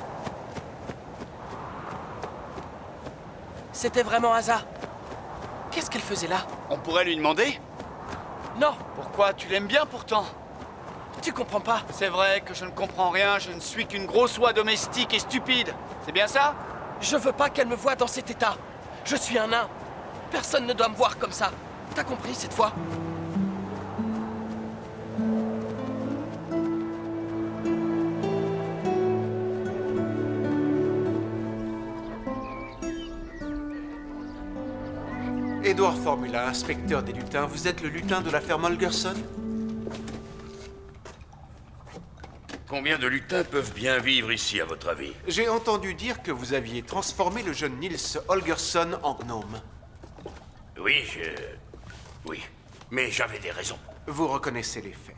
Speaker 3: C'était vraiment Asa. Qu'est-ce qu'elle faisait là? On pourrait lui demander. Non. Pourquoi? Tu l'aimes bien pourtant. Tu comprends pas? C'est vrai que je ne comprends rien, je ne suis qu'une grosse oie domestique et stupide. C'est bien ça? Je veux pas qu'elle me voie dans cet état. Je suis un nain. Personne ne doit me voir comme ça. T'as compris cette fois?
Speaker 15: Edward Formula, inspecteur des lutins. Vous êtes le lutin de la ferme Holgerson?
Speaker 6: Combien de lutins peuvent bien vivre ici, à votre avis?
Speaker 15: J'ai entendu dire que vous aviez transformé le jeune Nils Holgersson en gnome.
Speaker 6: Oui, oui, mais j'avais des raisons.
Speaker 15: Vous reconnaissez les faits.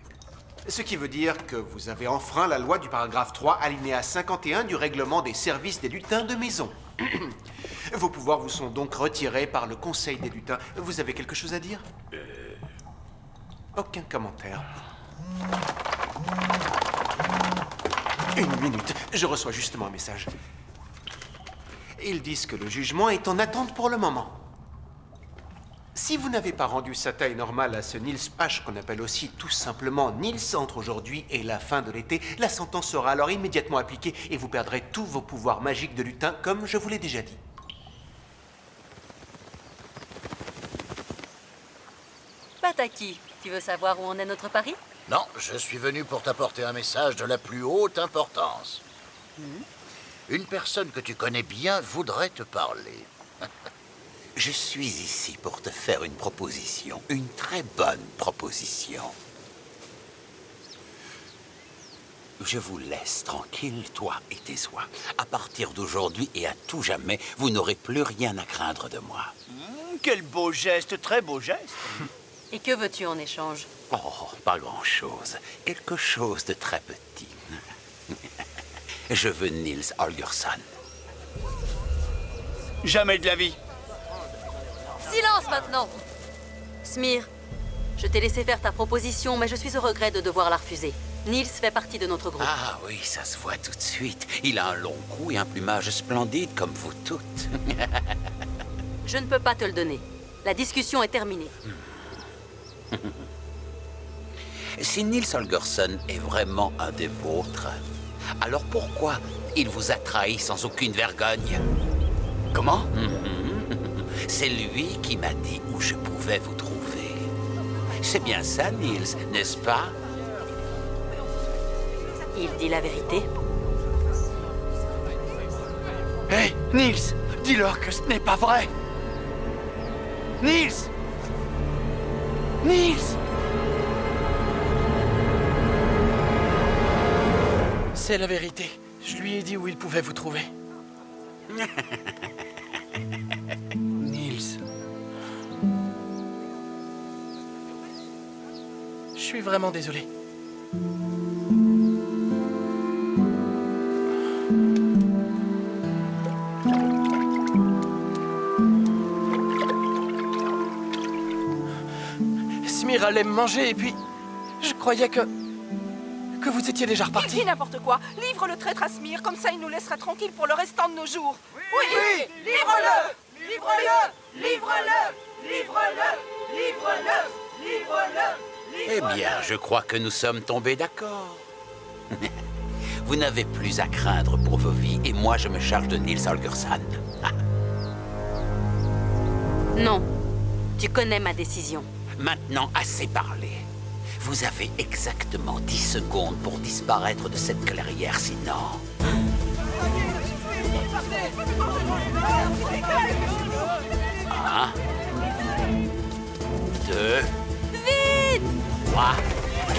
Speaker 15: Ce qui veut dire que vous avez enfreint la loi du paragraphe 3, alinéa 51 du règlement des services des lutins de maison. Vos pouvoirs vous sont donc retirés par le Conseil des lutins. Vous avez quelque chose à dire? Aucun commentaire. Une minute, je reçois justement un message. Ils disent que le jugement est en attente pour le moment. Si vous n'avez pas rendu sa taille normale à ce Nils H, qu'on appelle aussi tout simplement Nils, entre aujourd'hui et la fin de l'été, la sentence sera alors immédiatement appliquée et vous perdrez tous vos pouvoirs magiques de lutin, comme je vous l'ai déjà dit.
Speaker 7: Pataki, tu veux savoir où en est notre pari?
Speaker 10: Non, je suis venu pour t'apporter un message de la plus haute importance. Une personne que tu connais bien voudrait te parler.
Speaker 8: Je suis ici pour te faire une proposition, une très bonne proposition. Je vous laisse tranquille, toi et tes oies. À partir d'aujourd'hui et à tout jamais, vous n'aurez plus rien à craindre de moi.
Speaker 3: Quel beau geste, très beau geste.
Speaker 7: Et que veux-tu en échange?
Speaker 8: Oh, pas grand-chose. Quelque chose de très petit. Je veux Nils Holgersson.
Speaker 3: Jamais de la vie.
Speaker 7: Silence maintenant! Smir, je t'ai laissé faire ta proposition, mais je suis au regret de devoir la refuser. Nils fait partie de notre groupe.
Speaker 8: Ah oui, ça se voit tout de suite. Il a un long cou et un plumage splendide comme vous toutes.
Speaker 7: Je ne peux pas te le donner. La discussion est terminée.
Speaker 8: Si Nils Holgersson est vraiment un des vôtres, alors pourquoi il vous a trahi sans aucune vergogne?
Speaker 3: Comment?
Speaker 8: C'est lui qui m'a dit où je pouvais vous trouver. C'est bien ça, Nils, n'est-ce pas?
Speaker 7: Il dit la vérité.
Speaker 3: Hé, hey, Nils, dis-leur que ce n'est pas vrai. Nils! Nils! C'est la vérité. Je lui ai dit où il pouvait vous trouver. Nils. Je suis vraiment désolé. Smir allait me manger et puis je croyais que vous étiez déjà reparti.
Speaker 4: Dis n'importe quoi. Livre le traître à Smir, comme ça il nous laissera tranquille pour le restant de nos jours.
Speaker 12: Oui, livre-le! Livre-le! Livre-le! Livre-le! Livre-le! Livre-le!
Speaker 8: Eh bien, je crois que nous sommes tombés d'accord. Vous n'avez plus à craindre pour vos vies et moi je me charge de Nils Holgersson.
Speaker 7: Non, tu connais ma décision.
Speaker 8: Maintenant, assez parlé. Vous avez exactement 10 secondes pour disparaître de cette clairière, sinon... 1, 2...
Speaker 7: Vite!
Speaker 8: 3, 4,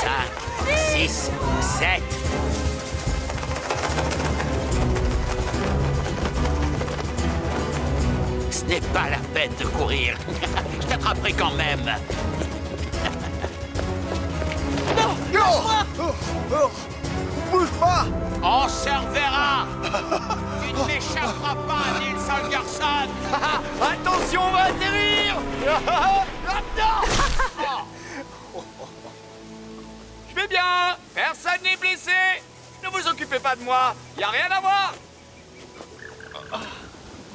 Speaker 8: 5, 6, 7... Ce n'est pas la peine de courir. Je t'attraperai quand même.
Speaker 12: Non! Bouge pas!
Speaker 8: On se reverra. Tu ne m'échapperas pas, Nils Holgersson.
Speaker 3: Attention, on va atterrir. Je vais bien. Personne n'est blessé. Ne vous occupez pas de moi. Y a rien à voir.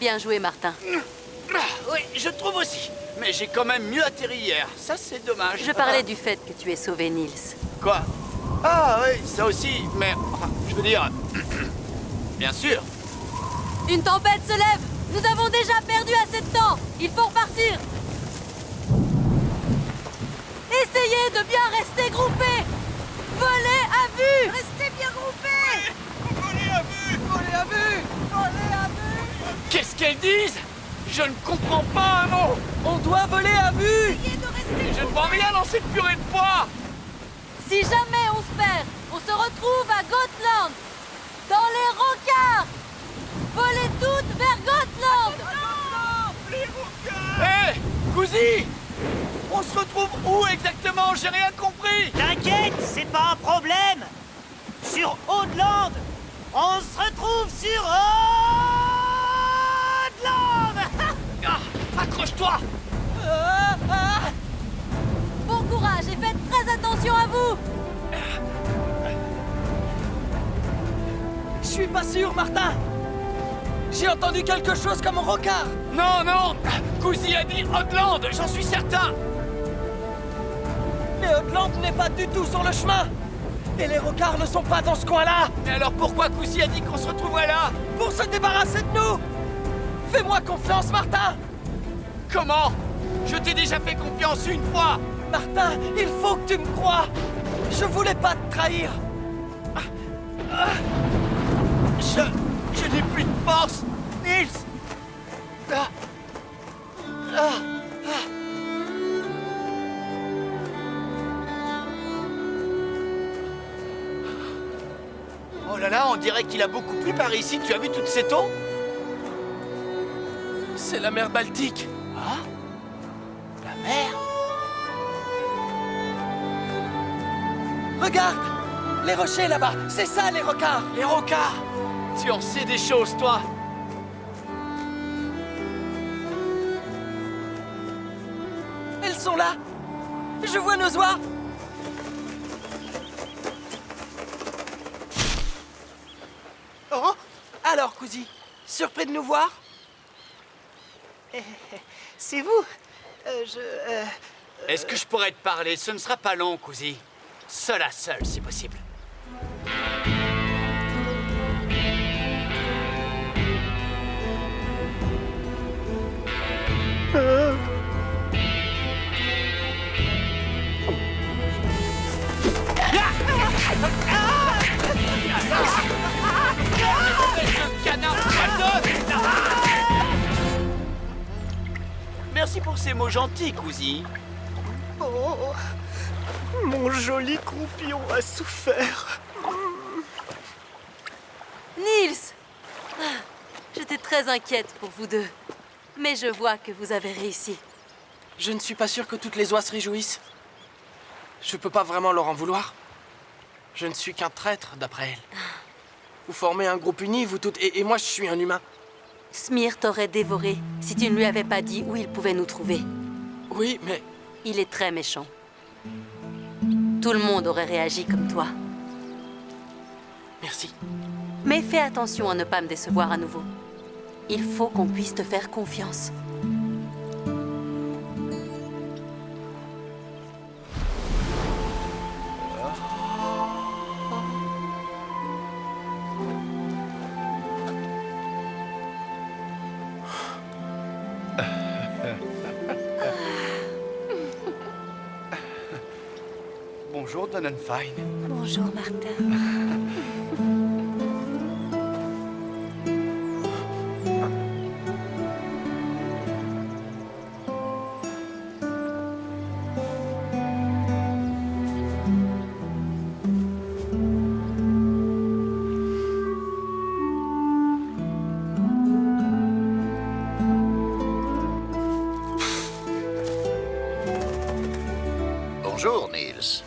Speaker 7: Bien joué, Martin.
Speaker 3: Oui, je trouve aussi. Mais j'ai quand même mieux atterri hier. Ça, c'est dommage.
Speaker 7: Je parlais du fait que tu aies sauvé Niels.
Speaker 3: Quoi? Ah oui, ça aussi. Mais, enfin, je veux dire... Bien sûr.
Speaker 7: Une tempête se lève. Nous avons déjà perdu assez de temps. Il faut repartir. Essayez de bien rester groupés. Volez à vue.
Speaker 9: Restez bien groupés.
Speaker 3: Voler à vue.
Speaker 9: Volez à vue. Volez à vue.
Speaker 3: Qu'est-ce qu'elles disent? Je ne comprends pas un mot. On doit voler à vue.
Speaker 9: Essayez de rester.
Speaker 3: Je ne vois rien dans cette purée de poids.
Speaker 7: Si jamais on se perd, on se retrouve à Gotland. Dans les rocards. Volez toutes vers Gotland.
Speaker 3: Hé, Cousy! On se retrouve où exactement? J'ai rien compris.
Speaker 11: T'inquiète, c'est pas un problème. Sur Audeland. On se retrouve sur Audeland.
Speaker 3: Accroche-toi.
Speaker 7: Bon courage et faites très attention à vous.
Speaker 3: Je suis pas sûr, Martin. J'ai entendu quelque chose comme un rocard. Non, non. Cousy a dit Audeland, j'en suis certain. Mais Audeland n'est pas du tout sur le chemin. Et les rocards ne sont pas dans ce coin-là. Mais alors pourquoi Cousy a dit qu'on se retrouverait là? Pour se débarrasser de nous. Fais-moi confiance, Martin. Comment? Je t'ai déjà fait confiance une fois. Martin, il faut que tu me crois. Je voulais pas te trahir. Je n'ai plus de force. Niels. Oh là là, on dirait qu'il a beaucoup plu par ici. Tu as vu toute cette eau? C'est la mer Baltique. Ah? La mer? Regarde! Les rochers là-bas, c'est ça les rocards! Les rocards! Tu en sais des choses, toi! Elles sont là! Je vois nos oies! Oh! Alors, Cousy, surpris de nous voir?
Speaker 11: C'est vous.
Speaker 3: Est-ce que je pourrais te parler? Ce ne sera pas long, Cousy. Seul à seul, si possible. Merci pour ces mots gentils, Cousy.
Speaker 11: Oh, mon joli croupion a souffert.
Speaker 7: Niels! J'étais très inquiète pour vous deux. Mais je vois que vous avez réussi.
Speaker 3: Je ne suis pas sûr que toutes les oies se réjouissent. Je peux pas vraiment leur en vouloir. Je ne suis qu'un traître, d'après elles. Vous formez un groupe uni, vous toutes, et moi je suis un humain.
Speaker 7: Smir t'aurait dévoré si tu ne lui avais pas dit où il pouvait nous trouver.
Speaker 3: Oui, mais...
Speaker 7: Il est très méchant. Tout le monde aurait réagi comme toi.
Speaker 3: Merci.
Speaker 7: Mais fais attention à ne pas me décevoir à nouveau. Il faut qu'on puisse te faire confiance.
Speaker 3: Bonjour, Donenfine.
Speaker 1: Bonjour, Martin.
Speaker 10: Bonjour, Niels.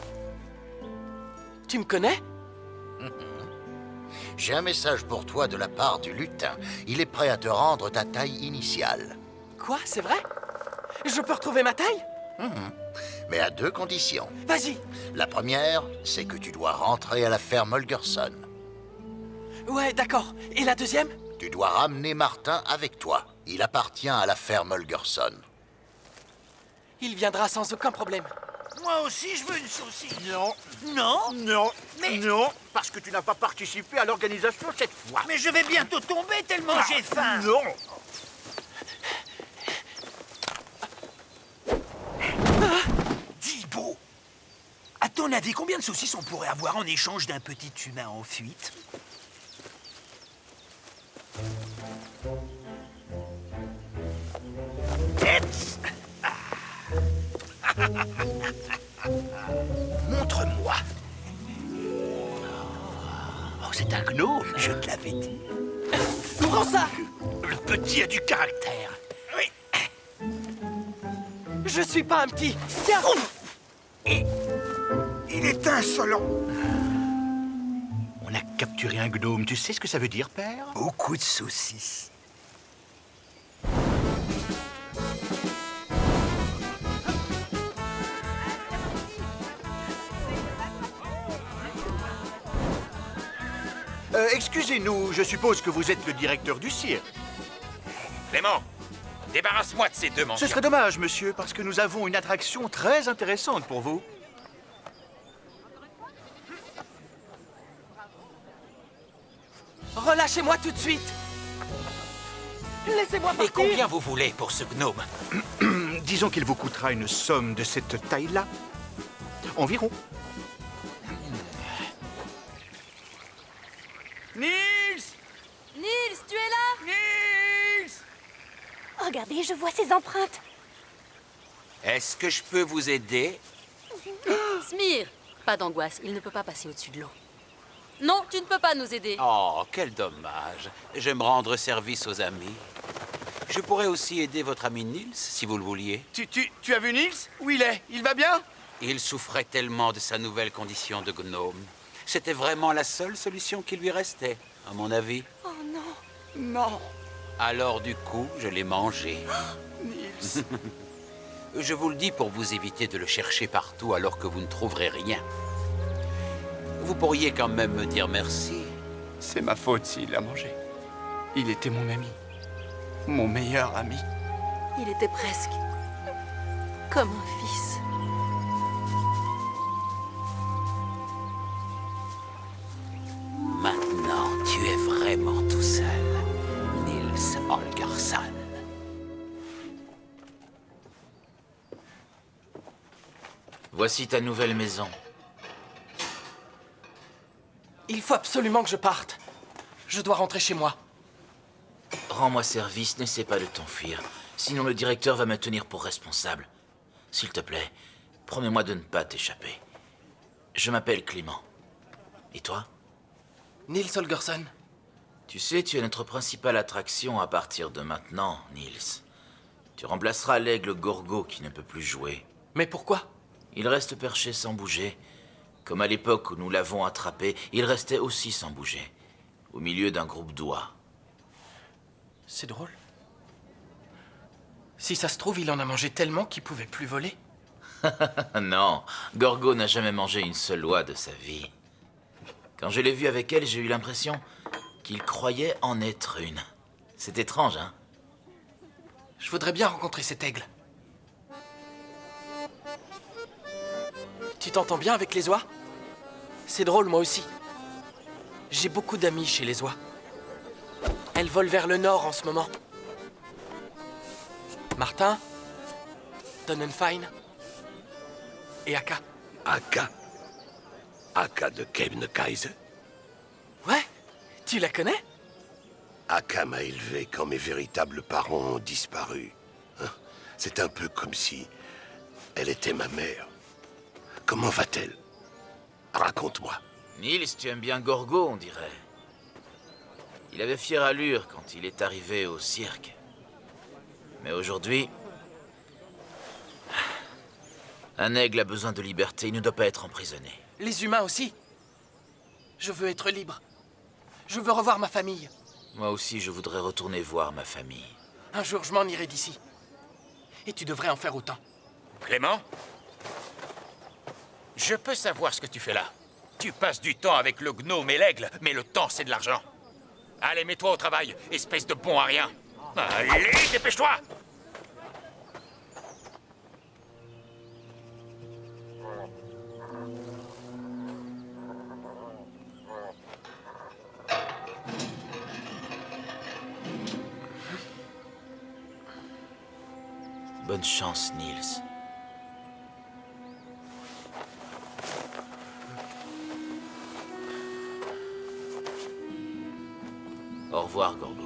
Speaker 3: Tu me connais?
Speaker 10: J'ai un message pour toi de la part du lutin. Il est prêt à te rendre ta taille initiale.
Speaker 3: Quoi, c'est vrai? Je peux retrouver ma taille?
Speaker 10: Mais à deux conditions.
Speaker 3: Vas-y.
Speaker 10: La première, c'est que tu dois rentrer à la ferme Holgersson.
Speaker 3: Ouais, d'accord. Et la deuxième?
Speaker 10: Tu dois ramener Martin avec toi. Il appartient à la ferme Holgersson.
Speaker 3: Il viendra sans aucun problème.
Speaker 6: Moi aussi, je veux une saucisse.
Speaker 14: Non,
Speaker 6: Non
Speaker 14: non,
Speaker 6: Mais-
Speaker 14: non, parce que tu n'as pas participé à l'organisation cette fois.
Speaker 6: Mais je vais bientôt tomber tellement j'ai faim.
Speaker 14: Non.
Speaker 6: Dis, Beau, à ton avis, combien de saucisses on pourrait avoir en échange d'un petit humain en fuite? Montre-moi. Oh, c'est un gnome, je te l'avais dit.
Speaker 3: Prends ça!
Speaker 6: Le petit a du caractère. Oui.
Speaker 3: Je suis pas un petit. Tiens!
Speaker 6: Et il est insolent.
Speaker 14: On a capturé un gnome. Tu sais ce que ça veut dire, père?
Speaker 6: Beaucoup de saucisses.
Speaker 14: Excusez-nous, je suppose que vous êtes le directeur du cirque.
Speaker 6: Clément, débarrasse-moi de ces deux mendiants.
Speaker 14: Ce serait dommage, monsieur, parce que nous avons une attraction très intéressante pour vous.
Speaker 3: Relâchez-moi tout de suite! Laissez-moi partir!
Speaker 6: Et combien vous voulez pour ce gnome?
Speaker 14: Disons qu'il vous coûtera une somme de cette taille-là. Environ.
Speaker 12: Nils!
Speaker 7: Nils, tu es là?
Speaker 12: Nils!
Speaker 1: Regardez, je vois ses empreintes.
Speaker 8: Est-ce que je peux vous aider?
Speaker 7: Smir, pas d'angoisse, il ne peut pas passer au-dessus de l'eau. Non, tu ne peux pas nous aider.
Speaker 8: Oh, quel dommage. J'aime rendre service aux amis. Je pourrais aussi aider votre ami Nils, si vous le vouliez.
Speaker 3: Tu as vu Nils? Où il est? Il va bien?
Speaker 8: Il souffrait tellement de sa nouvelle condition de gnome. C'était vraiment la seule solution qui lui restait, à mon avis.
Speaker 1: Oh non.
Speaker 3: Non.
Speaker 8: Alors du coup, je l'ai mangé.
Speaker 3: Nils.
Speaker 8: Je vous le dis pour vous éviter de le chercher partout alors que vous ne trouverez rien. Vous pourriez quand même me dire merci.
Speaker 3: C'est ma faute s'il l'a mangé. Il était mon ami. Mon meilleur ami.
Speaker 7: Il était presque comme un fils.
Speaker 8: Maintenant, tu es vraiment tout seul, Nils Holgersson.
Speaker 2: Voici ta nouvelle maison.
Speaker 3: Il faut absolument que je parte. Je dois rentrer chez moi.
Speaker 2: Rends-moi service, n'essaie pas de t'enfuir. Sinon le directeur va me tenir pour responsable. S'il te plaît, promets-moi de ne pas t'échapper. Je m'appelle Clément. Et toi?
Speaker 3: Nils Holgersson.
Speaker 2: Tu sais, tu es notre principale attraction à partir de maintenant, Nils. Tu remplaceras l'aigle Gorgo qui ne peut plus jouer.
Speaker 3: Mais pourquoi?
Speaker 2: Il reste perché sans bouger. Comme à l'époque où nous l'avons attrapé, il restait aussi sans bouger. Au milieu d'un groupe d'oies.
Speaker 3: C'est drôle. Si ça se trouve, il en a mangé tellement qu'il pouvait plus voler.
Speaker 2: Non, Gorgo n'a jamais mangé une seule oie de sa vie. Quand je l'ai vu avec elle, j'ai eu l'impression qu'il croyait en être une. C'est étrange, hein?
Speaker 3: Je voudrais bien rencontrer cet aigle. Tu t'entends bien avec les oies? C'est drôle, moi aussi. J'ai beaucoup d'amis chez les oies. Elles volent vers le nord en ce moment. Martin, Donnenfein et Aka.
Speaker 16: Aka? Aka de Kebnekaise?
Speaker 3: Ouais, tu la connais?
Speaker 16: Aka m'a élevé quand mes véritables parents ont disparu. Hein? C'est un peu comme si elle était ma mère. Comment va-t-elle? Raconte-moi.
Speaker 2: Nils, tu aimes bien Gorgo, on dirait. Il avait fière allure quand il est arrivé au cirque. Mais aujourd'hui, un aigle a besoin de liberté, il ne doit pas être emprisonné.
Speaker 3: Les humains aussi. Je veux être libre. Je veux revoir ma famille.
Speaker 2: Moi aussi, je voudrais retourner voir ma famille.
Speaker 3: Un jour, je m'en irai d'ici. Et tu devrais en faire autant.
Speaker 6: Clément? Je peux savoir ce que tu fais là. Tu passes du temps avec le gnome et l'aigle, mais le temps, c'est de l'argent. Allez, mets-toi au travail, espèce de bon à rien. Allez, dépêche-toi!
Speaker 2: Bonne chance, Niels. Au revoir, Gorgo.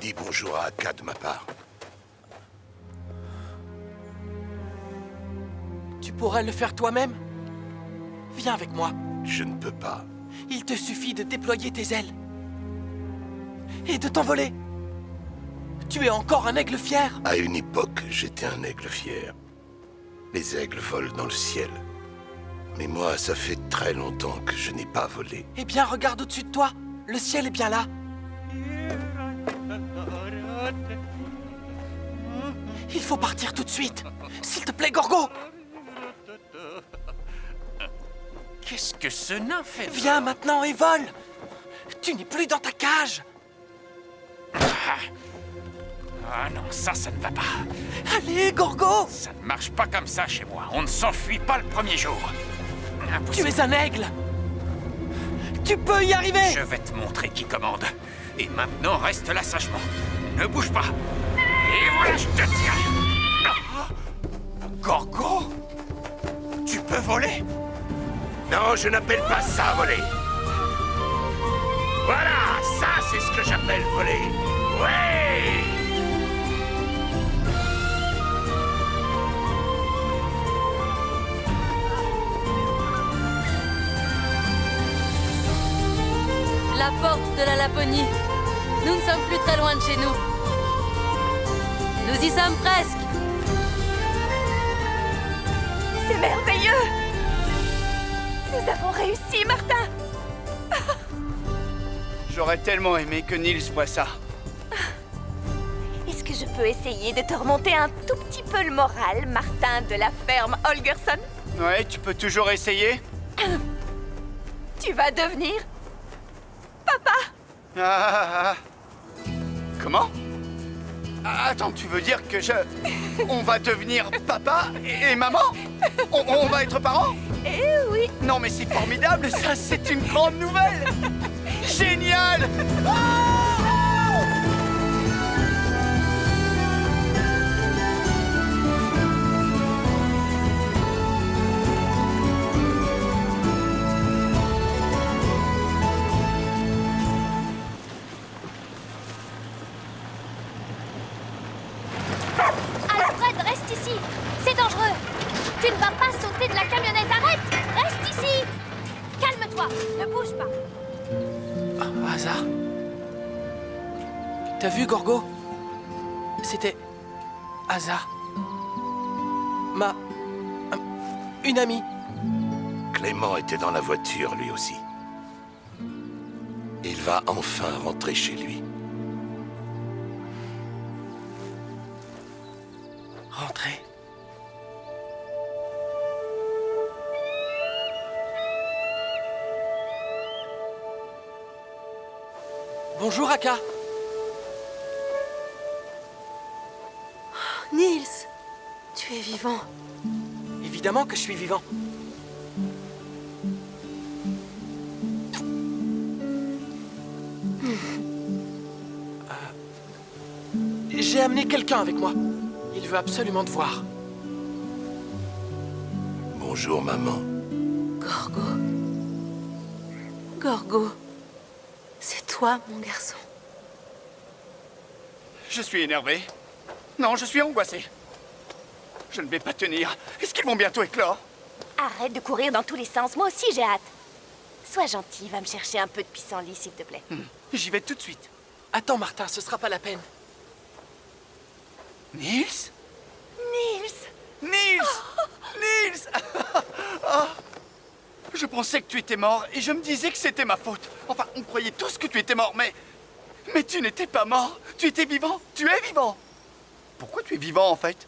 Speaker 16: Dis bonjour à Akka de ma part.
Speaker 3: Tu pourrais le faire toi-même? Viens avec moi.
Speaker 16: Je ne peux pas.
Speaker 3: Il te suffit de déployer tes ailes. Et de t'envoler. Tu es encore un aigle fier.
Speaker 16: À une époque, j'étais un aigle fier. Les aigles volent dans le ciel. Mais moi, ça fait très longtemps que je n'ai pas volé.
Speaker 3: Eh bien, regarde au-dessus de toi. Le ciel est bien là. Il faut partir tout de suite. S'il te plaît, Gorgo.
Speaker 6: Qu'est-ce que ce nain fait?
Speaker 3: Viens maintenant et vole. Tu n'es plus dans ta cage.
Speaker 6: Ah non, ça ne va pas.
Speaker 3: Allez, Gorgo.
Speaker 6: Ça ne marche pas comme ça chez moi. On ne s'enfuit pas le premier jour. Impossible.
Speaker 3: Tu es un aigle. Tu peux y arriver.
Speaker 6: Je vais te montrer qui commande. Et maintenant, reste là sagement. Ne bouge pas. Et voilà, je te tiens.
Speaker 16: Gorgo? Tu peux voler? Non, je n'appelle pas ça voler. Voilà, ça c'est ce que j'appelle voler. Ouais!
Speaker 7: La porte de la Laponie. Nous ne sommes plus très loin de chez nous. Nous y sommes presque.
Speaker 1: C'est merveilleux! Nous avons réussi, Martin!
Speaker 3: J'aurais tellement aimé que Niels voie ça.
Speaker 1: Est-ce que je peux essayer de te remonter un tout petit peu le moral, Martin de la ferme Holgersson?
Speaker 3: Ouais, tu peux toujours essayer.
Speaker 1: Tu vas devenir... papa!
Speaker 3: Comment? Attends, tu veux dire que on va devenir papa et maman? On va être parents?
Speaker 1: Eh oui!
Speaker 3: Non mais c'est formidable, ça c'est une grande nouvelle! Génial!
Speaker 1: Alfred, reste ici! C'est dangereux! Tu ne vas pas sauter de la camionnette, arrête! Reste ici! Calme-toi, ne bouge pas!
Speaker 3: Hasard. T'as vu, Gorgo? C'était... hasard. Une amie.
Speaker 16: Clément était dans la voiture, lui aussi. Il va enfin rentrer chez lui.
Speaker 3: Rentrer. Bonjour, Akka.
Speaker 7: Niels, tu es vivant.
Speaker 3: Évidemment que je suis vivant. J'ai amené quelqu'un avec moi. Il veut absolument te voir.
Speaker 16: Bonjour, maman.
Speaker 7: Gorgo. Gorgo. C'est toi, mon garçon.
Speaker 3: Je suis énervé. Non, je suis angoissé. Je ne vais pas tenir. Est-ce qu'ils vont bientôt éclore?
Speaker 1: Arrête de courir dans tous les sens, moi aussi j'ai hâte. Sois gentil, va me chercher un peu de pissenlit, s'il te plaît.
Speaker 3: J'y vais tout de suite. Attends, Martin, ce sera pas la peine. Niels?
Speaker 1: Niels!
Speaker 3: Niels! Niels! Oh, Je pensais que tu étais mort et je me disais que c'était ma faute. Enfin, on croyait tous que tu étais mort, mais... Mais tu n'étais pas mort. Tu étais vivant. Tu es vivant. Pourquoi tu es vivant, en fait?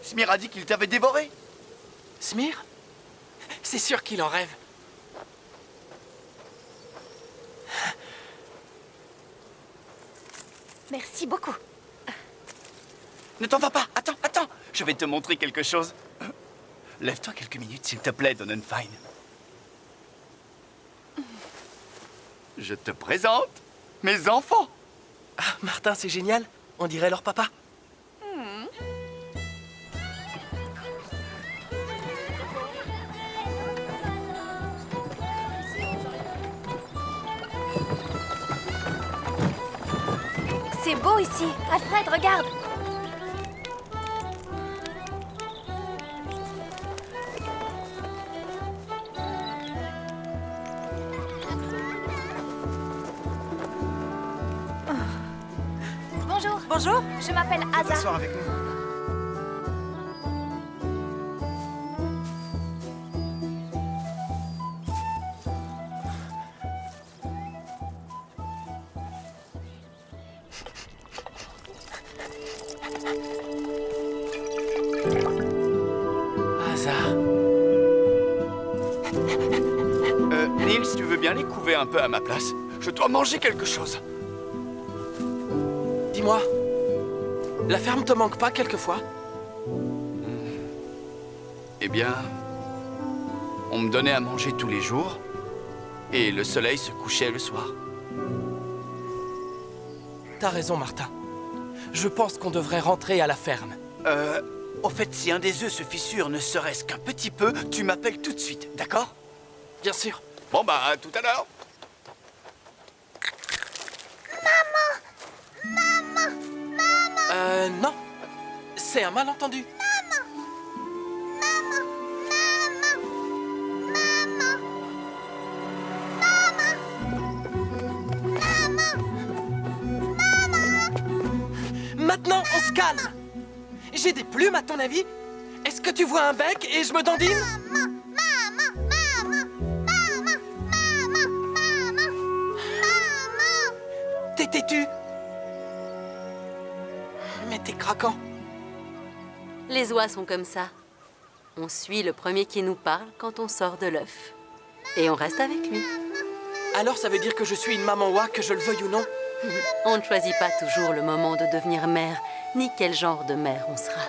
Speaker 3: Smir a dit qu'il t'avait dévoré.
Speaker 5: Smir? C'est sûr qu'il en rêve.
Speaker 1: Merci beaucoup.
Speaker 3: Ne t'en va pas. Attends, attends. Je vais te montrer quelque chose. Lève-toi quelques minutes, s'il te plaît, Donenfine. Je te présente mes enfants.
Speaker 5: Ah, Martin, c'est génial. On dirait leur papa.
Speaker 1: C'est beau ici. Alfred, regarde. Bonjour.
Speaker 13: Bonjour.
Speaker 1: Je m'appelle Asa.
Speaker 11: T'asseoir avec nous.
Speaker 5: Hasard.
Speaker 3: Nils, tu veux bien les couver un peu à ma place? Je dois manger quelque chose.
Speaker 5: Dis-moi, la ferme te manque pas quelquefois?
Speaker 3: Eh bien, on me donnait à manger tous les jours et le soleil se couchait le soir.
Speaker 5: T'as raison, Martin. Je pense qu'on devrait rentrer à la ferme.
Speaker 3: Au fait, si un des œufs se fissure ne serait-ce qu'un petit peu, tu m'appelles tout de suite, d'accord?
Speaker 5: Bien sûr.
Speaker 3: Bon, bah, à tout à l'heure.
Speaker 5: Non. C'est un malentendu. Maintenant, on se calme. J'ai des plumes, à ton avis? Est-ce que tu vois un bec et je me dandine? T'es têtu. Mais t'es craquant.
Speaker 7: Les oies sont comme ça. On suit le premier qui nous parle quand on sort de l'œuf. Et on reste avec lui.
Speaker 5: Alors ça veut dire que je suis une maman oie, que je le veuille ou non?
Speaker 7: On ne choisit pas toujours le moment de devenir mère, ni quel genre de mère on sera.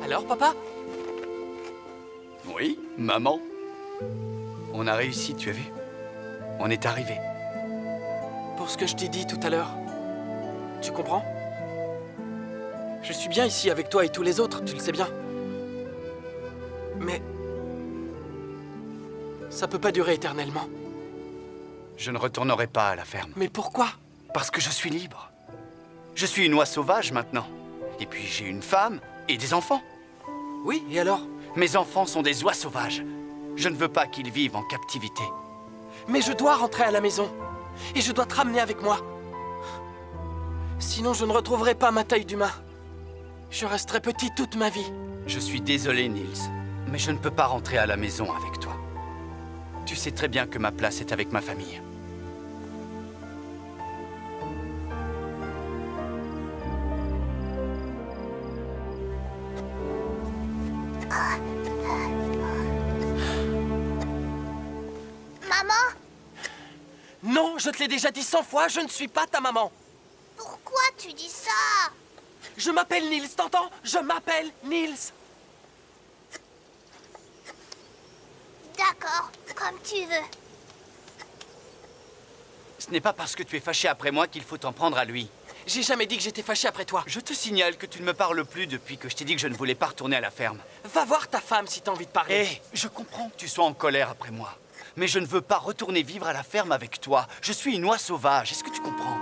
Speaker 5: Alors, papa?
Speaker 3: Oui, maman. On a réussi, tu as vu? On est arrivé.
Speaker 5: Pour ce que je t'ai dit tout à l'heure. Tu comprends? Je suis bien ici avec toi et tous les autres, tu le sais bien. Mais... ça peut pas durer éternellement.
Speaker 3: Je ne retournerai pas à la ferme.
Speaker 5: Mais pourquoi?
Speaker 3: Parce que je suis libre. Je suis une oie sauvage maintenant. Et puis j'ai une femme et des enfants.
Speaker 5: Oui, et alors?
Speaker 3: Mes enfants sont des oies sauvages. Je ne veux pas qu'ils vivent en captivité.
Speaker 5: Mais je dois rentrer à la maison. Et je dois te ramener avec moi. Sinon, je ne retrouverai pas ma taille d'humain. Je resterai petit toute ma vie.
Speaker 3: Je suis désolé, Nils, mais je ne peux pas rentrer à la maison avec toi. Tu sais très bien que ma place est avec ma famille.
Speaker 17: Maman?
Speaker 5: Non, je te l'ai déjà dit 100 fois, je ne suis pas ta maman.
Speaker 17: Pourquoi tu dis ça?
Speaker 5: Je m'appelle Nils, t'entends? Je m'appelle Nils.
Speaker 17: D'accord, comme tu veux.
Speaker 3: Ce n'est pas parce que tu es fâché après moi qu'il faut t'en prendre à lui.
Speaker 5: J'ai jamais dit que j'étais fâché après toi.
Speaker 3: Je te signale que tu ne me parles plus depuis que je t'ai dit que je ne voulais pas retourner à la ferme.
Speaker 5: Va voir ta femme si t'as envie de parler.
Speaker 3: Hé, je comprends que tu sois en colère après moi. Mais je ne veux pas retourner vivre à la ferme avec toi. Je suis une oie sauvage, est-ce que tu comprends?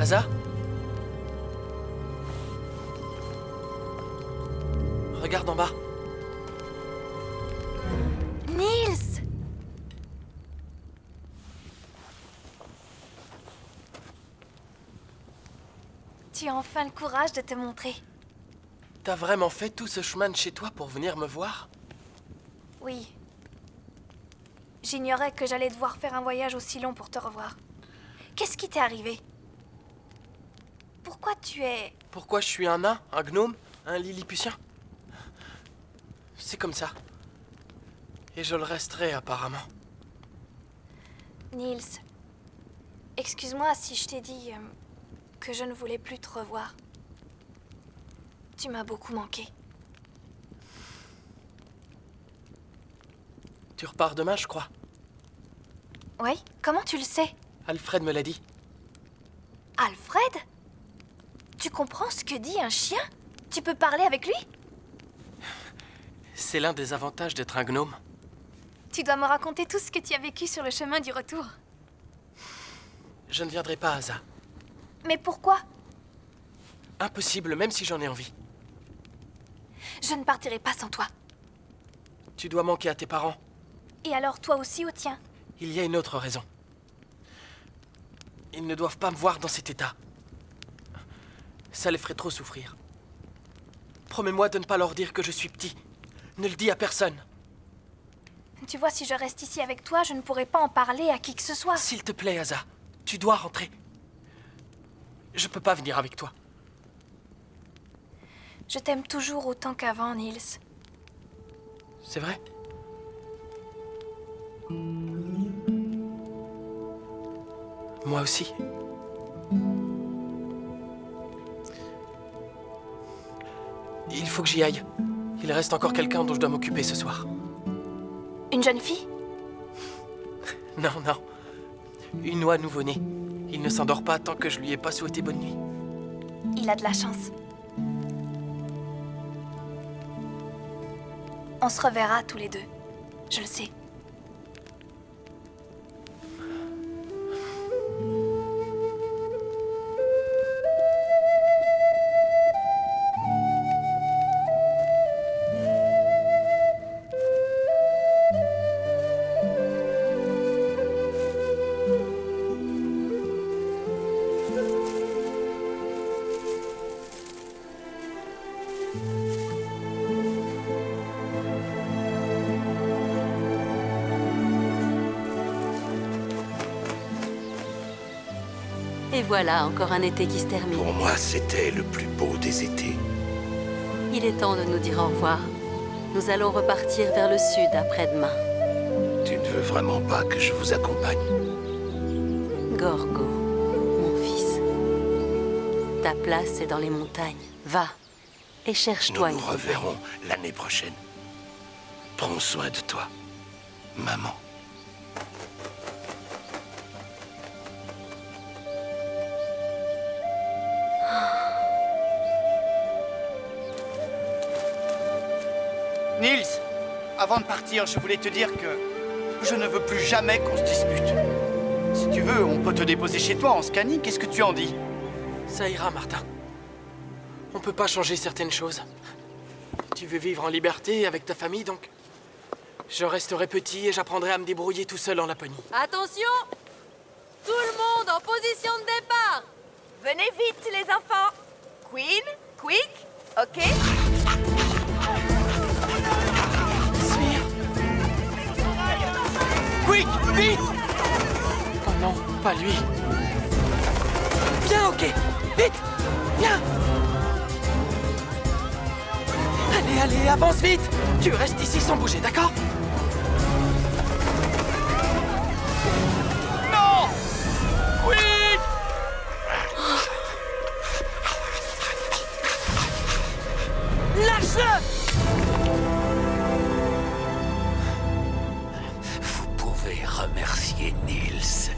Speaker 3: Asa? Regarde en bas.
Speaker 1: Niels! Tu as enfin le courage de te montrer.
Speaker 3: T'as vraiment fait tout ce chemin de chez toi pour venir me voir?
Speaker 1: Oui. J'ignorais que j'allais devoir faire un voyage aussi long pour te revoir. Qu'est-ce qui t'est arrivé? Pourquoi tu es...
Speaker 3: Pourquoi je suis un nain, un gnome, un lilliputien? C'est comme ça. Et je le resterai apparemment.
Speaker 1: Niels, excuse-moi si je t'ai dit que je ne voulais plus te revoir. Tu m'as beaucoup manqué.
Speaker 3: Tu repars demain, je crois.
Speaker 1: Oui? Comment tu le sais?
Speaker 3: Alfred me l'a dit.
Speaker 1: Alfred? Tu comprends ce que dit un chien? Tu peux parler avec lui?
Speaker 3: C'est l'un des avantages d'être un gnome.
Speaker 1: Tu dois me raconter tout ce que tu as vécu sur le chemin du retour.
Speaker 3: Je ne viendrai pas, Asa.
Speaker 1: Mais pourquoi?
Speaker 3: Impossible, même si j'en ai envie.
Speaker 1: Je ne partirai pas sans toi.
Speaker 3: Tu dois manquer à tes parents.
Speaker 1: Et alors toi aussi au tien?
Speaker 3: Il y a une autre raison. Ils ne doivent pas me voir dans cet état. Ça les ferait trop souffrir. Promets-moi de ne pas leur dire que je suis petit. Ne le dis à personne.
Speaker 1: Tu vois, si je reste ici avec toi, je ne pourrai pas en parler à qui que ce soit.
Speaker 3: S'il te plaît, Asa, tu dois rentrer. Je peux pas venir avec toi.
Speaker 1: Je t'aime toujours autant qu'avant, Niels.
Speaker 3: C'est vrai? Moi aussi. Il faut que j'y aille. Il reste encore quelqu'un dont je dois m'occuper ce soir.
Speaker 1: Une jeune fille?
Speaker 3: Non, non. Une oie nouveau-née. Il ne s'endort pas tant que je lui ai pas souhaité bonne nuit.
Speaker 1: Il a de la chance. On se reverra tous les deux. Je le sais.
Speaker 7: Et voilà, encore un été qui se termine.
Speaker 16: Pour moi, c'était le plus beau des étés.
Speaker 7: Il est temps de nous dire au revoir. Nous allons repartir vers le sud après-demain.
Speaker 16: Tu ne veux vraiment pas que je vous accompagne?
Speaker 7: Gorgo, mon fils. Ta place est dans les montagnes. Va et cherche-toi une
Speaker 16: Nous nous reverrons l'année prochaine. Prends soin de toi, maman.
Speaker 11: Niels, avant de partir, je voulais te dire que je ne veux plus jamais qu'on se dispute. Si tu veux, on peut te déposer chez toi en Scanie. Qu'est-ce que tu en dis?
Speaker 3: Ça ira, Martin. On peut pas changer certaines choses. Tu veux vivre en liberté avec ta famille, donc je resterai petit et j'apprendrai à me débrouiller tout seul en Laponie.
Speaker 7: Attention! Tout le monde en position de départ!
Speaker 13: Venez vite, les enfants. Queen, quick, ok?
Speaker 3: Quick, vite! Oh non, pas lui. Viens, ok, vite, viens! Allez, allez, avance vite! Tu restes ici sans bouger, d'accord? Non! Quick! Lâche-le!
Speaker 8: Vous pouvez remercier Niels.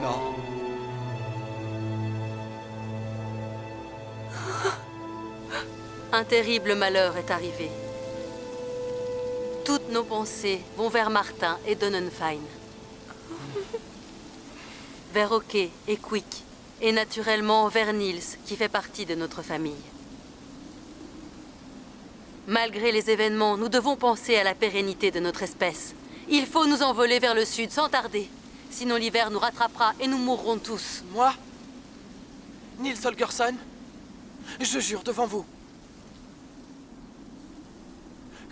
Speaker 11: Non.
Speaker 7: Un terrible malheur est arrivé. Toutes nos pensées vont vers Martin et Donnenfein. vers OK et Quick, et naturellement vers Niels, qui fait partie de notre famille. Malgré les événements, nous devons penser à la pérennité de notre espèce. Il faut nous envoler vers le sud sans tarder. Sinon l'hiver nous rattrapera et nous mourrons tous.
Speaker 3: Moi, Niels Holgersson, je jure devant vous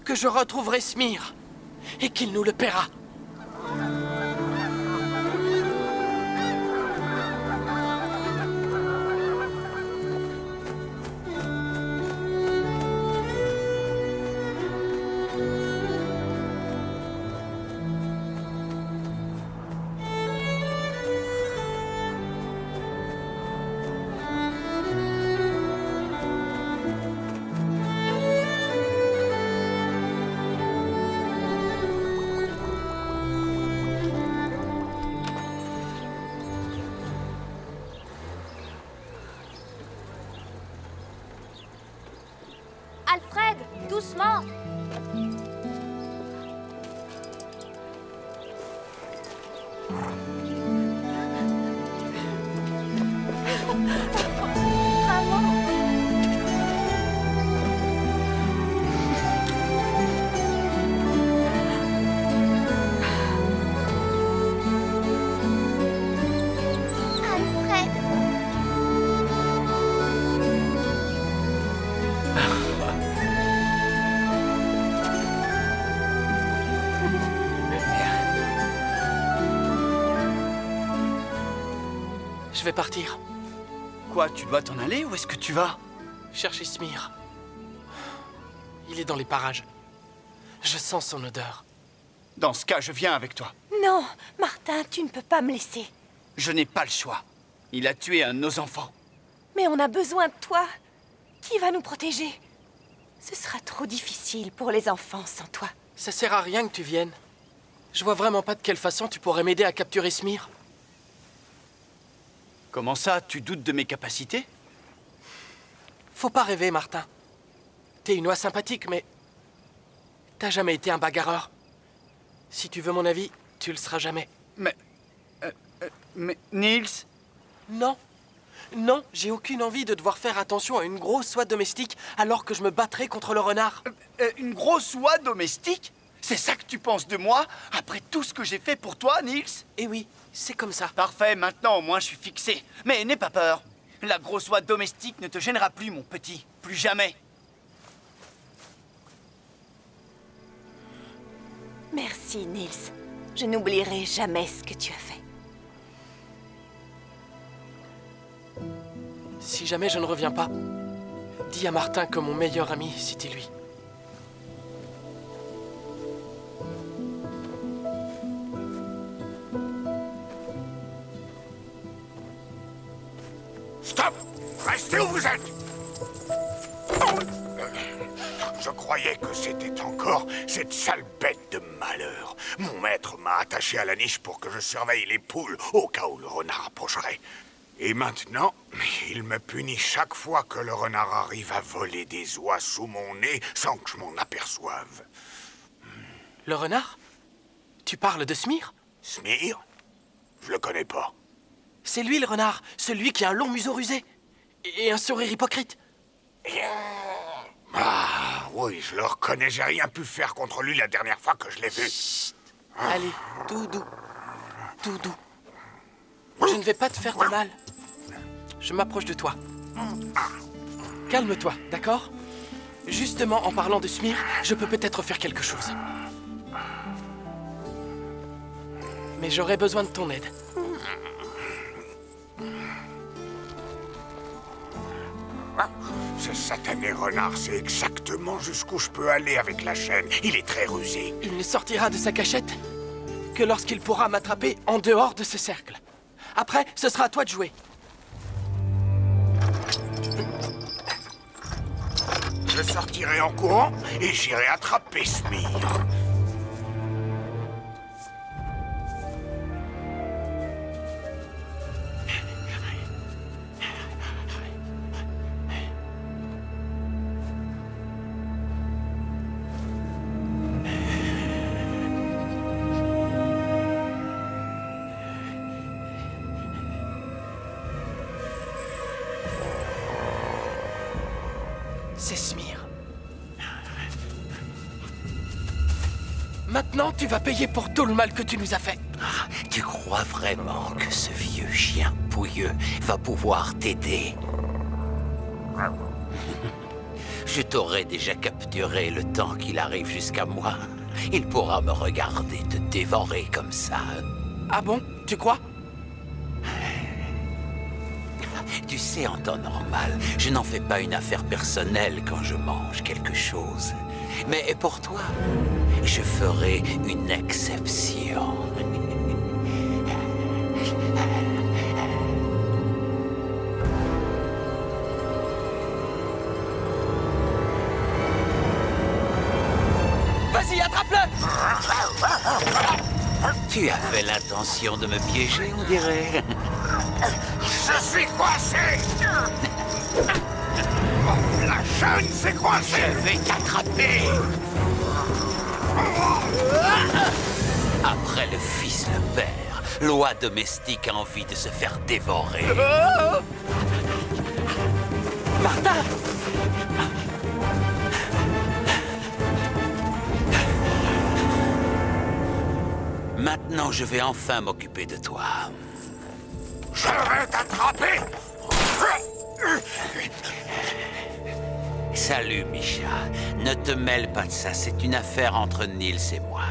Speaker 3: que je retrouverai Smir et qu'il nous le paiera.
Speaker 1: Alfred, doucement!
Speaker 3: Je vais partir.
Speaker 11: Quoi, tu dois t'en aller? Où est-ce que tu vas?
Speaker 3: Chercher Smir. Il est dans les parages. Je sens son odeur.
Speaker 11: Dans ce cas, je viens avec toi.
Speaker 9: Non, Martin, tu ne peux pas me laisser.
Speaker 11: Je n'ai pas le choix. Il a tué un de nos enfants.
Speaker 9: Mais on a besoin de toi. Qui va nous protéger? Ce sera trop difficile pour les enfants sans toi.
Speaker 3: Ça sert à rien que tu viennes. Je vois vraiment pas de quelle façon tu pourrais m'aider à capturer Smir.
Speaker 11: Comment ça, tu doutes de mes capacités?
Speaker 3: Faut pas rêver, Martin. T'es une oie sympathique, mais... t'as jamais été un bagarreur. Si tu veux mon avis, tu le seras jamais.
Speaker 11: Mais Niels?
Speaker 3: Non. Non, j'ai aucune envie de devoir faire attention à une grosse oie domestique alors que je me battrai contre le renard.
Speaker 11: Une grosse oie domestique? C'est ça que tu penses de moi, après tout ce que j'ai fait pour toi, Niels?
Speaker 3: Eh oui, c'est comme ça.
Speaker 11: Parfait, maintenant au moins je suis fixé. Mais n'aie pas peur. La grosse oie domestique ne te gênera plus, mon petit. Plus jamais.
Speaker 9: Merci, Niels. Je n'oublierai jamais ce que tu as fait.
Speaker 3: Si jamais je ne reviens pas, dis à Martin que mon meilleur ami, c'était lui.
Speaker 6: Stop! Restez où vous êtes! Je croyais que c'était encore cette sale bête de malheur. Mon maître m'a attaché à la niche pour que je surveille les poules au cas où le renard approcherait. Et maintenant, il me punit chaque fois que le renard arrive à voler des oies sous mon nez sans que je m'en aperçoive.
Speaker 3: Le renard? Tu parles de Smir?
Speaker 6: Smir? Je le connais pas.
Speaker 3: C'est lui le renard, celui qui a un long museau rusé et un sourire hypocrite.
Speaker 6: Ah, oui, je le reconnais, j'ai rien pu faire contre lui la dernière fois que je l'ai vu.
Speaker 3: Allez, tout doux, tout doux. Je ne vais pas te faire de mal. Je m'approche de toi. Calme-toi, d'accord? Justement, en parlant de Smir, je peux peut-être faire quelque chose. Mais j'aurais besoin de ton aide.
Speaker 6: Ce satané renard sait exactement jusqu'où je peux aller avec la chaîne. Il est très rusé.
Speaker 3: Il ne sortira de sa cachette que lorsqu'il pourra m'attraper en dehors de ce cercle. Après, ce sera à toi de jouer.
Speaker 6: Je sortirai en courant et j'irai attraper Smir.
Speaker 3: Maintenant, tu vas payer pour tout le mal que tu nous as fait.
Speaker 8: Ah, tu crois vraiment que ce vieux chien pouilleux va pouvoir t'aider? Je t'aurais déjà capturé le temps qu'il arrive jusqu'à moi. Il pourra me regarder te dévorer comme ça.
Speaker 3: Ah bon? Tu crois?
Speaker 8: Tu sais, en temps normal, je n'en fais pas une affaire personnelle quand je mange quelque chose. Mais pour toi, je ferai une exception.
Speaker 3: Vas-y, attrape-le!
Speaker 8: Tu as fait l'intention de me piéger, on dirait.
Speaker 6: Je suis coincé! La chaîne s'est coincée!
Speaker 8: Je vais t'attraper! Après le fils, le père, loi domestique a envie de se faire dévorer.
Speaker 3: Martin!
Speaker 8: Maintenant, je vais enfin m'occuper de toi.
Speaker 6: Je vais t'attraper!
Speaker 8: Salut, Misha. Ne te mêle pas de ça, c'est une affaire entre Niels et moi.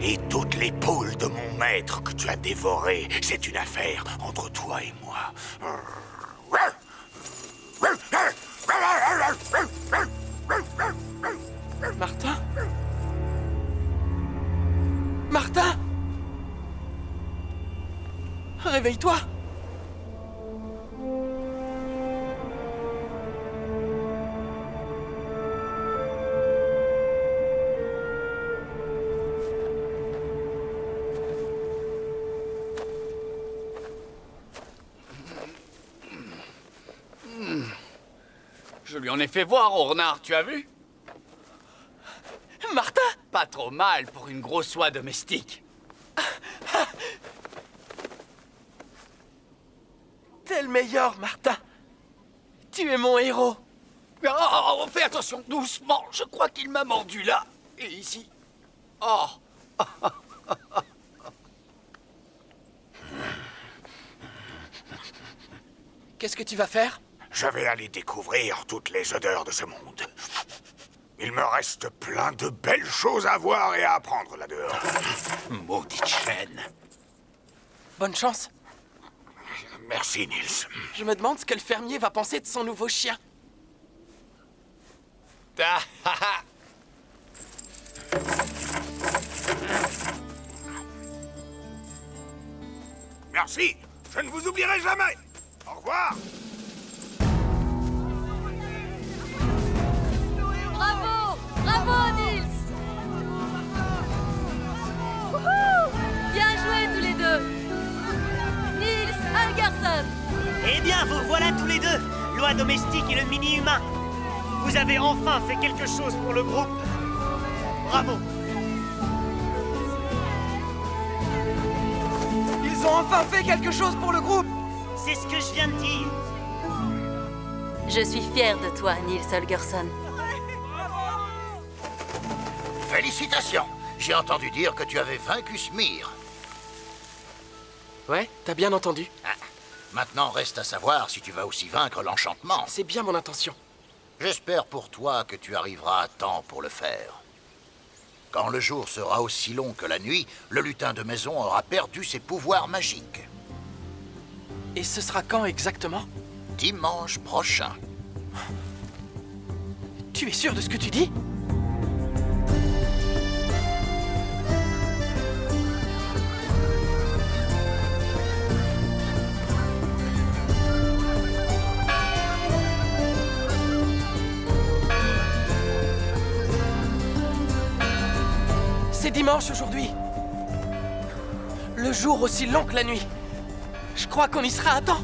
Speaker 6: Et toutes les poules de mon maître que tu as dévorées, c'est une affaire entre toi et moi.
Speaker 3: Martin? Martin? Réveille-toi!
Speaker 11: Je lui en ai fait voir au renard, tu as vu?
Speaker 3: Martin?
Speaker 11: Pas trop mal pour une grosse oie domestique.
Speaker 3: T'es le meilleur, Martin. Tu es mon héros.
Speaker 11: Oh, fais attention, doucement. Je crois qu'il m'a mordu là. Et ici. Oh.
Speaker 3: Qu'est-ce que tu vas faire?
Speaker 6: Je vais aller découvrir toutes les odeurs de ce monde. Il me reste plein de belles choses à voir et à apprendre là-dehors.
Speaker 8: Maudite chaîne.
Speaker 3: Bonne chance.
Speaker 6: Merci, Niels.
Speaker 3: Je me demande ce que le fermier va penser de son nouveau chien.
Speaker 6: Merci. Je ne vous oublierai jamais. Au revoir.
Speaker 7: Bravo! Bravo, Niels! Wouhou! Bien joué tous les deux! Niels Holgersson!
Speaker 18: Eh bien, vous voilà tous les deux, loi domestique et le mini-humain. Vous avez enfin fait quelque chose pour le groupe. Bravo.
Speaker 3: Ils ont enfin fait quelque chose pour le groupe!
Speaker 18: C'est ce que je viens de dire.
Speaker 7: Je suis fière de toi, Niels Holgersson.
Speaker 10: Félicitations. J'ai entendu dire que tu avais vaincu Smir.
Speaker 3: Ouais, t'as bien entendu.
Speaker 10: Maintenant, reste à savoir si tu vas aussi vaincre l'enchantement.
Speaker 3: C'est bien mon intention.
Speaker 10: J'espère pour toi que tu arriveras à temps pour le faire. Quand le jour sera aussi long que la nuit, le lutin de maison aura perdu ses pouvoirs magiques.
Speaker 3: Et ce sera quand exactement?
Speaker 10: Dimanche prochain.
Speaker 3: Tu es sûr de ce que tu dis? C'est dimanche aujourd'hui. Le jour aussi long que la nuit. Je crois qu'on y sera à temps.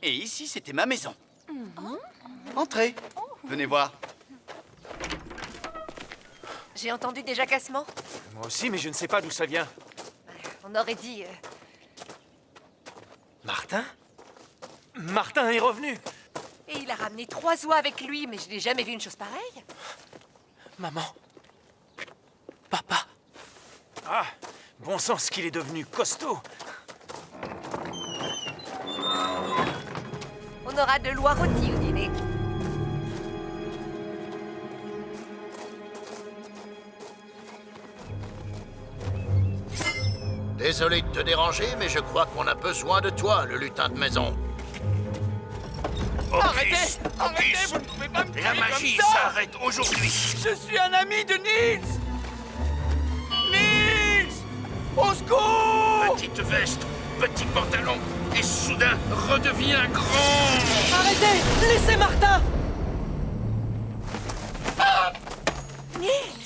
Speaker 11: Et ici, c'était ma maison. Entrez. Venez voir.
Speaker 13: J'ai entendu des jacassements.
Speaker 15: Moi aussi, mais je ne sais pas d'où ça vient.
Speaker 13: On aurait dit...
Speaker 15: Martin? Martin est revenu!
Speaker 13: Et il a ramené 3 oies avec lui, mais je n'ai jamais vu une chose pareille.
Speaker 15: Maman. Papa. Ah, bon sang, ce qu'il est devenu costaud.
Speaker 13: On aura de l'oie rôtie au dîner.
Speaker 10: Désolé de te déranger, mais je crois qu'on a besoin de toi, le lutin de maison.
Speaker 3: Arrêtez! Arrêtez! Vous ne pouvez pas me tuer
Speaker 6: La magie
Speaker 3: comme ça!
Speaker 6: s'arrête aujourd'hui.
Speaker 3: Je suis un ami de Nils! Nils! Au secours!
Speaker 6: Petite veste, petit pantalon, et soudain redevient grand.
Speaker 5: Arrêtez! Laissez Martin!
Speaker 13: Nils!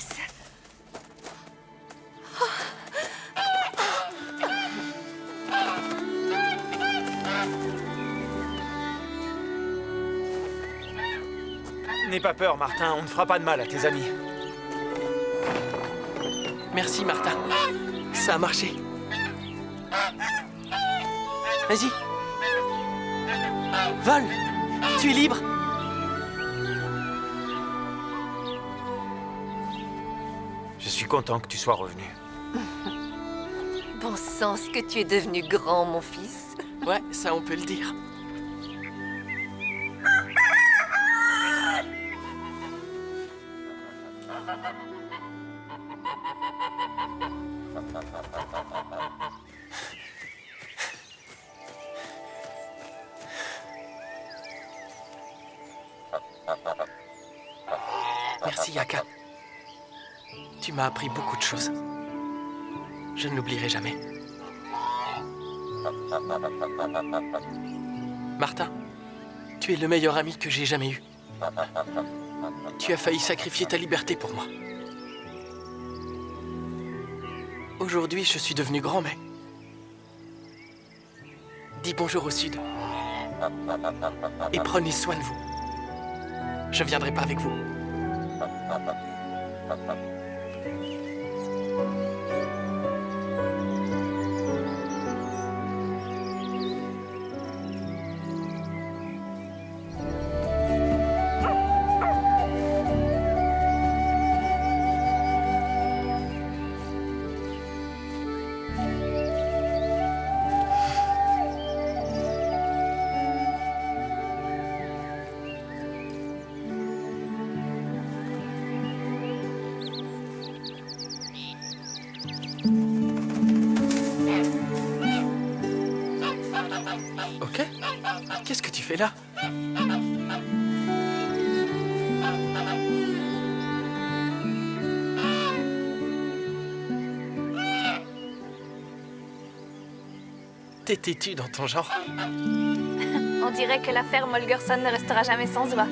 Speaker 15: N'aie pas peur, Martin, on ne fera pas de mal à tes amis.
Speaker 3: Merci, Martin. Ça a marché. Vas-y. Vole! Tu es libre!
Speaker 15: Je suis content que tu sois revenu.
Speaker 13: Bon sang, ce que tu es devenu grand, mon fils.
Speaker 3: Ouais, ça on peut le dire. Merci, Yaka. Tu m'as appris beaucoup de choses. Je ne l'oublierai jamais. Martin, tu es le meilleur ami que j'ai jamais eu. Tu as failli sacrifier ta liberté pour moi. Aujourd'hui, je suis devenu grand, mais... Dis bonjour au sud. Et prenez soin de vous. Je viendrai pas avec vous. Ok. Qu'est-ce que tu fais là? T'es têtu dans ton genre.
Speaker 1: On dirait que la ferme Holgersson ne restera jamais sans oie.